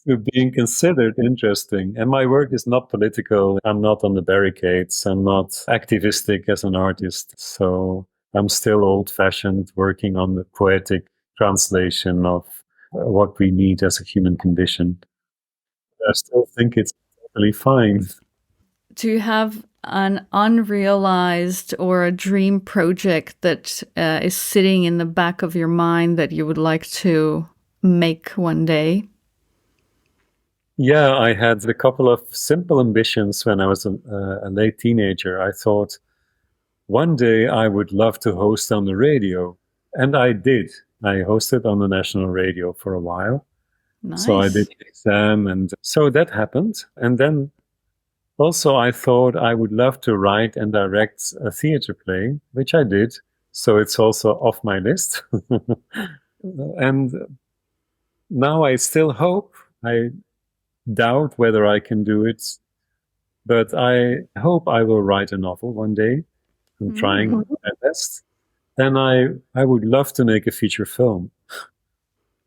to being considered interesting. And my work is not political. I'm not on the barricades. I'm not activistic as an artist. So I'm still old-fashioned, working on the poetic translation of what we need as a human condition. I still think it's totally fine. Do you have an unrealized or a dream project that is sitting in the back of your mind that you would like to make one day? Yeah, I had a couple of simple ambitions when I was a late teenager. I thought one day I would love to host on the radio. And I did. I hosted on the national radio for a while. Nice. So I did the exam, and so that happened. And then also I thought I would love to write and direct a theater play, which I did. So it's also off my list. And now I still hope. I doubt whether I can do it But I hope I will write a novel one day. I'm trying my best. And I would love to make a feature film.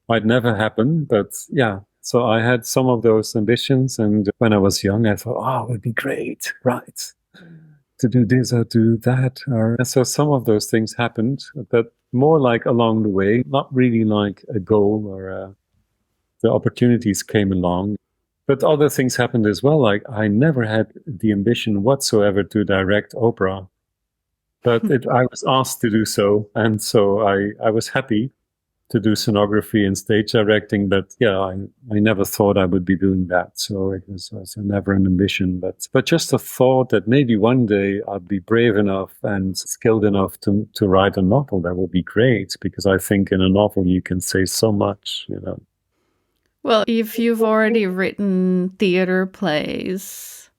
Might never happen, but yeah. So I had some of those ambitions. And when I was young, I thought, oh, it would be great, right? To do this or do that. And so some of those things happened, but more like along the way, not really like a goal or the opportunities came along. But other things happened as well. Like I never had the ambition whatsoever to direct opera, but I was asked to do so. And so I was happy to do scenography and stage directing. But yeah, I never thought I would be doing that. So it was never an ambition, but just a thought that maybe one day I'd be brave enough and skilled enough to write a novel. That would be great, because I think in a novel you can say so much, you know. Well, if you've already written theater plays,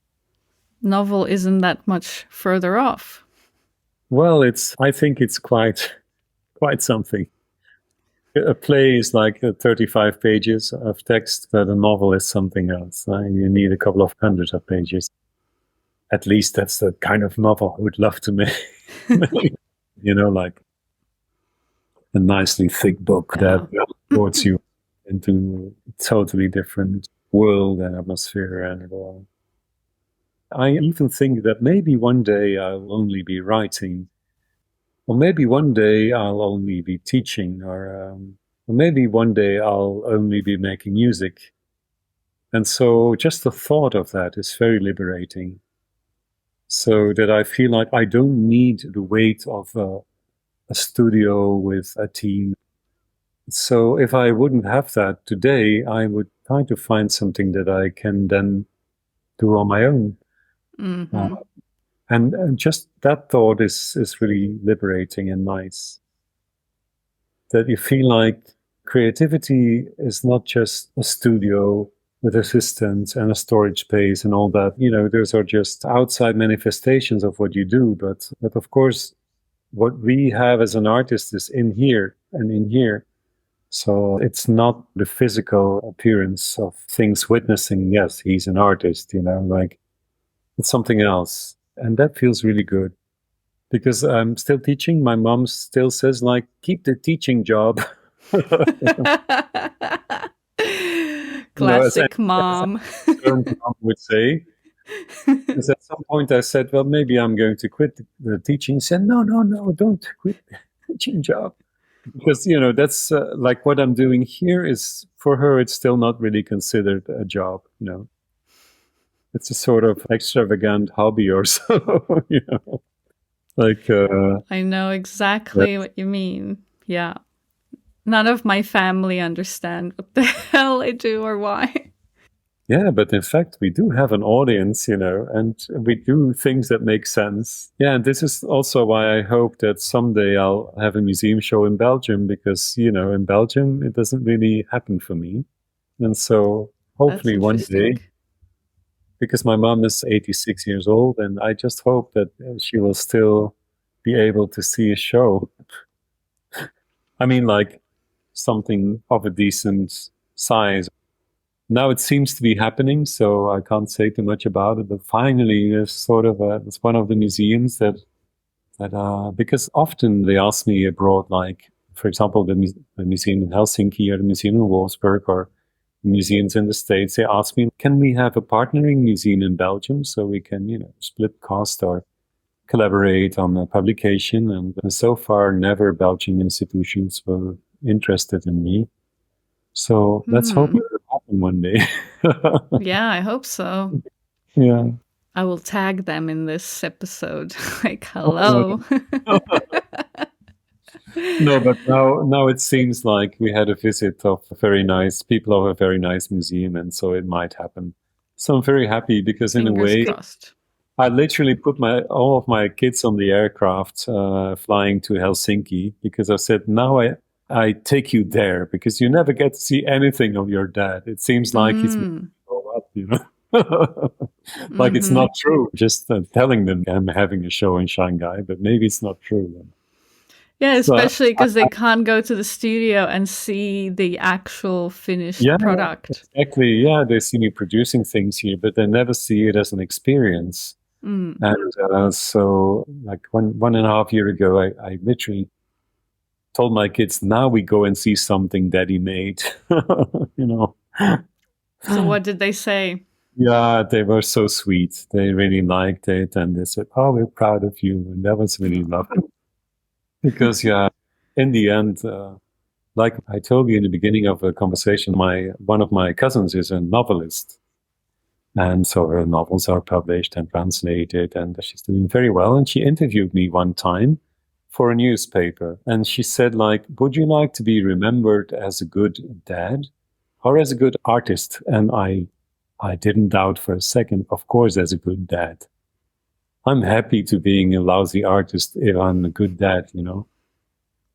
novel isn't that much further off. Well, I think it's quite something. A play is like 35 pages of text, but a novel is something else. You need a couple of hundreds of pages. At least that's the kind of novel I would love to make. You know, like a nicely thick book that transports you into a totally different world and atmosphere and all. I even think that maybe one day I'll only be writing, or maybe one day I'll only be teaching, or maybe one day I'll only be making music. And so just the thought of that is very liberating. So that I feel like I don't need the weight of a studio with a team. So if I wouldn't have that today, I would try to find something that I can then do on my own. Mm-hmm. And just that thought is really liberating and nice. That you feel like creativity is not just a studio with assistants and a storage space and all that. You know, those are just outside manifestations of what you do. But of course, what we have as an artist is in here and in here. So it's not the physical appearance of things witnessing, yes, he's an artist, you know, like it's something else. And that feels really good, because I'm still teaching. My mom still says, like, keep the teaching job. Classic mom. Mom would say. Because at some point I said, well, maybe I'm going to quit the teaching. She said, no, don't quit the teaching job. Because, you know, that's like what I'm doing here is, for her, it's still not really considered a job, you know. It's a sort of extravagant hobby or so, you know. Like I know exactly what you mean. Yeah. None of my family understand what the hell I do or why. Yeah, but in fact, we do have an audience, you know, and we do things that make sense. Yeah, and this is also why I hope that someday I'll have a museum show in Belgium, because, you know, in Belgium, it doesn't really happen for me. And so hopefully one day, because my mom is 86 years old, and I just hope that she will still be able to see a show. I mean, like something of a decent size. Now it seems to be happening, so I can't say too much about it. But finally, there's sort of it's one of the museums that because often they ask me abroad, like, for example, the museum in Helsinki or the museum in Wolfsburg or museums in the States, they ask me, can we have a partnering museum in Belgium so we can, you know, split cost or collaborate on a publication? And so far, never Belgian institutions were interested in me. So let's hope it will happen one day. Yeah, I hope so. Yeah. I will tag them in this episode. Like, hello. No, but now it seems like we had a visit of very nice people of a very nice museum, and so it might happen. So I'm very happy, because in a way, crossed. I literally put all of my kids on the aircraft flying to Helsinki, because I said, now I take you there, because you never get to see anything of your dad. It seems like he's grow up, you know. Like it's not true. Just telling them I'm having a show in Shanghai, but maybe it's not true. Yeah, So especially because they can't go to the studio and see the actual finished yeah, product. exactly. Yeah, they see me producing things here, but they never see it as an experience. Mm. And so, like 1.5 year ago, I literally told my kids, "Now we go and see something Daddy made." you know. So what did they say? Yeah, they were so sweet. They really liked it, and they said, "Oh, we're proud of you," and that was really lovely. Because yeah, in the end, like I told you in the beginning of the conversation, one of my cousins is a novelist, and so her novels are published and translated, and she's doing very well. And she interviewed me one time for a newspaper, and she said, like, "Would you like to be remembered as a good dad or as a good artist?" And I didn't doubt for a second. Of course, as a good dad. I'm happy to being a lousy artist if I'm a good dad, you know.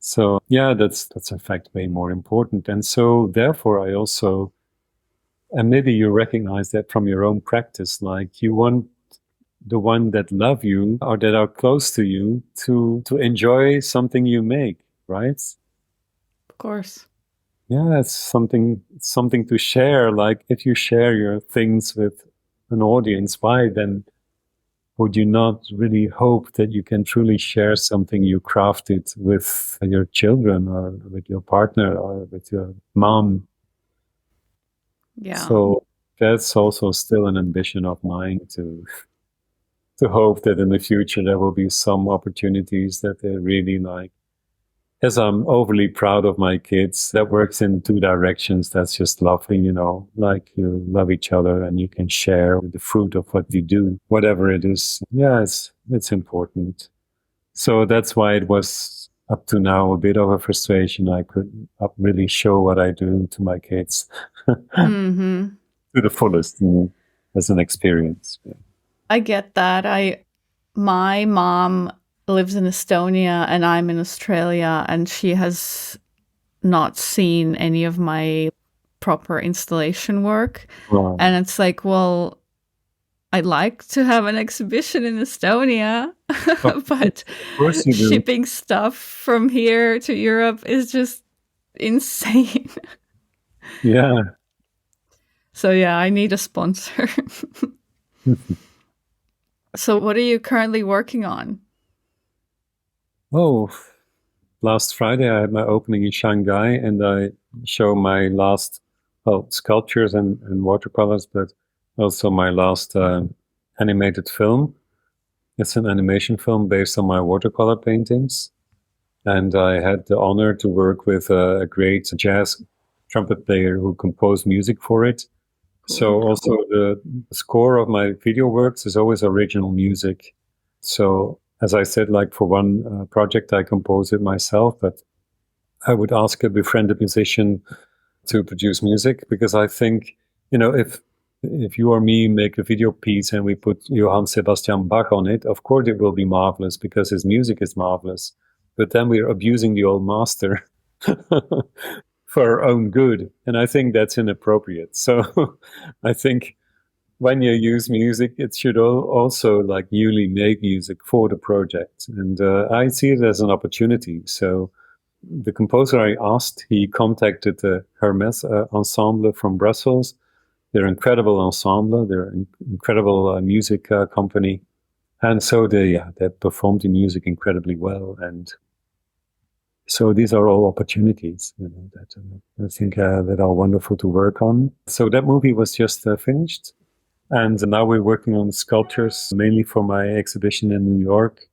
So yeah, that's in fact way more important. And so therefore I also, and maybe you recognize that from your own practice, like you want the one that love you or that are close to you to enjoy something you make, right? Of course. Yeah, it's something to share. Like if you share your things with an audience, why then would you not really hope that you can truly share something you crafted with your children or with your partner or with your mom? Yeah. So that's also still an ambition of mine to hope that in the future there will be some opportunities that they really like. As I'm overly proud of my kids, that works in two directions. That's just lovely, you know, like you love each other and you can share the fruit of what you do, whatever it is. Yeah, it's important. So that's why it was up to now a bit of a frustration. I could not really show what I do to my kids Mm-hmm. to the fullest as an experience. Yeah. I get that. My mom lives in Estonia and I'm in Australia, and she has not seen any of my proper installation work. Wow. And it's like, well, I'd like to have an exhibition in Estonia, but Of course you do. shipping stuff from here to Europe is just insane. Yeah. So yeah, I need a sponsor. So what are you currently working on? Oh, last Friday I had my opening in Shanghai and I show my last, well, sculptures and watercolors, but also my last animated film. It's an animation film based on my watercolor paintings. And I had the honor to work with a great jazz trumpet player who composed music for it. So also the score of my video works is always original music. So as I said, like for one project, I compose it myself, but I would ask a befriended musician to produce music because I think, you know, if you or me make a video piece and we put Johann Sebastian Bach on it, of course it will be marvelous because his music is marvelous. But then we're abusing the old master for our own good. And I think that's inappropriate. So I think when you use music, it should also like newly make music for the project. And I see it as an opportunity. So the composer I asked, he contacted the Hermes Ensemble from Brussels. They're an incredible ensemble. They're an incredible music company. And so they performed the music incredibly well. And so these are all opportunities, you know, that I think that are wonderful to work on. So that movie was just finished. And now we're working on sculptures, mainly for my exhibition in New York.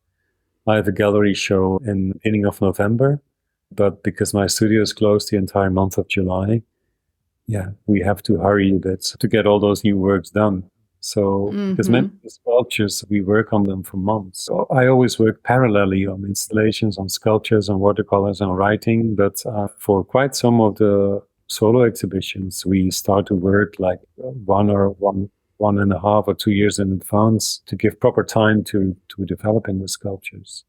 I have a gallery show in the beginning of November, but because my studio is closed the entire month of July, we have to hurry a bit to get all those new works done. So, because many of the sculptures, we work on them for months. So I always work parallelly on installations, on sculptures, on watercolors, and writing. But for quite some of the solo exhibitions, we start to work like 1.5 or 2 years in advance to give proper time to developing the sculptures.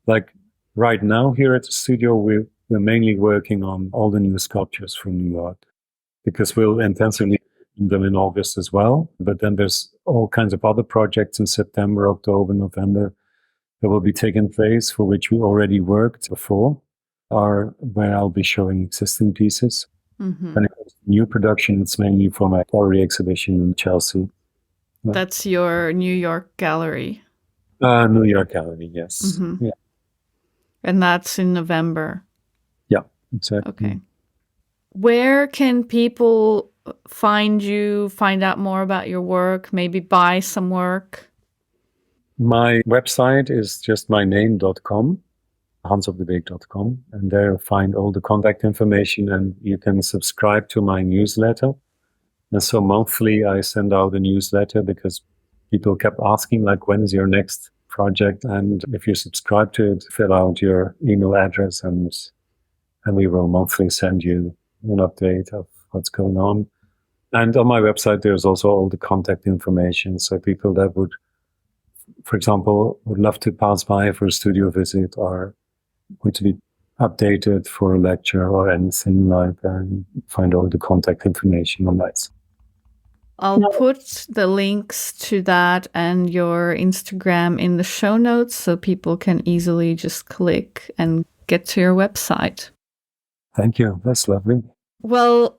Like right now here at the studio, we're mainly working on all the new sculptures from New York because we'll intensively do them in August as well. But then there's all kinds of other projects in September, October, November. that will be taking place, for which we already worked before, are where I'll be showing existing pieces. Mm-hmm. When it comes to new production, it's mainly for my gallery exhibition in Chelsea. That's your New York gallery. New York gallery, yes. Mm-hmm. Yeah. And that's in November. Yeah, exactly. Okay. Where can people find you, find out more about your work, maybe buy some work? My website is just my name.com, hansopdebeek.com, and there you'll find all the contact information, and you can subscribe to my newsletter. And so monthly I send out a newsletter because people kept asking, like, when is your next project? And if you subscribe to it, fill out your email address and we will monthly send you an update of what's going on. And on my website, there's also all the contact information. So people that would, for example, would love to pass by for a studio visit or would be updated for a lecture or anything like that, find all the contact information on that. I'll put the links to that and your Instagram in the show notes so people can easily just click and get to your website. Thank you. That's lovely. Well,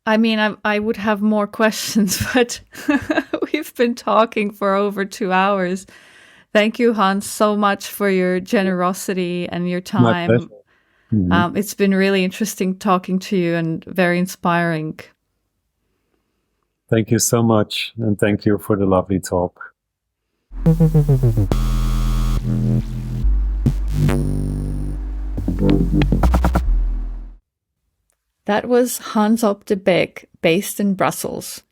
I would have more questions, but we've been talking for over 2 hours. Thank you, Hans, so much for your generosity and your time. My pleasure. Mm-hmm. It's been really interesting talking to you and very inspiring. Thank you so much, and thank you for the lovely talk. That was Hans Op de Beek, based in Brussels.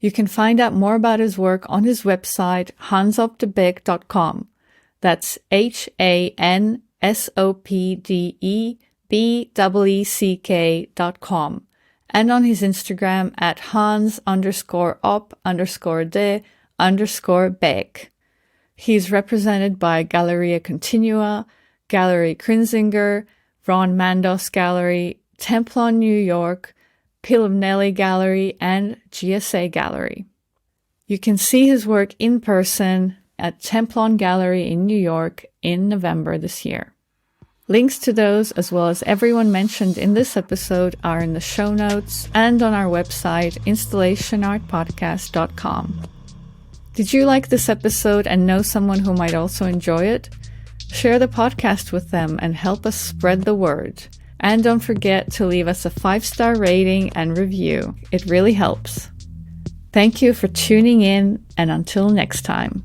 You can find out more about his work on his website, hansopdebeek.com. That's HANSOPDEBEECK.com. And on his Instagram at Hans_op_de_Beek. He's represented by Galleria Continua, Gallery Krinzinger, Ron Mandos Gallery, Templon New York, Pilumnelli Gallery, and GSA Gallery. You can see his work in person at Templon Gallery in New York in November this year. Links to those, as well as everyone mentioned in this episode, are in the show notes and on our website, installationartpodcast.com. Did you like this episode and know someone who might also enjoy it? Share the podcast with them and help us spread the word. And don't forget to leave us a 5-star rating and review. It really helps. Thank you for tuning in, and until next time.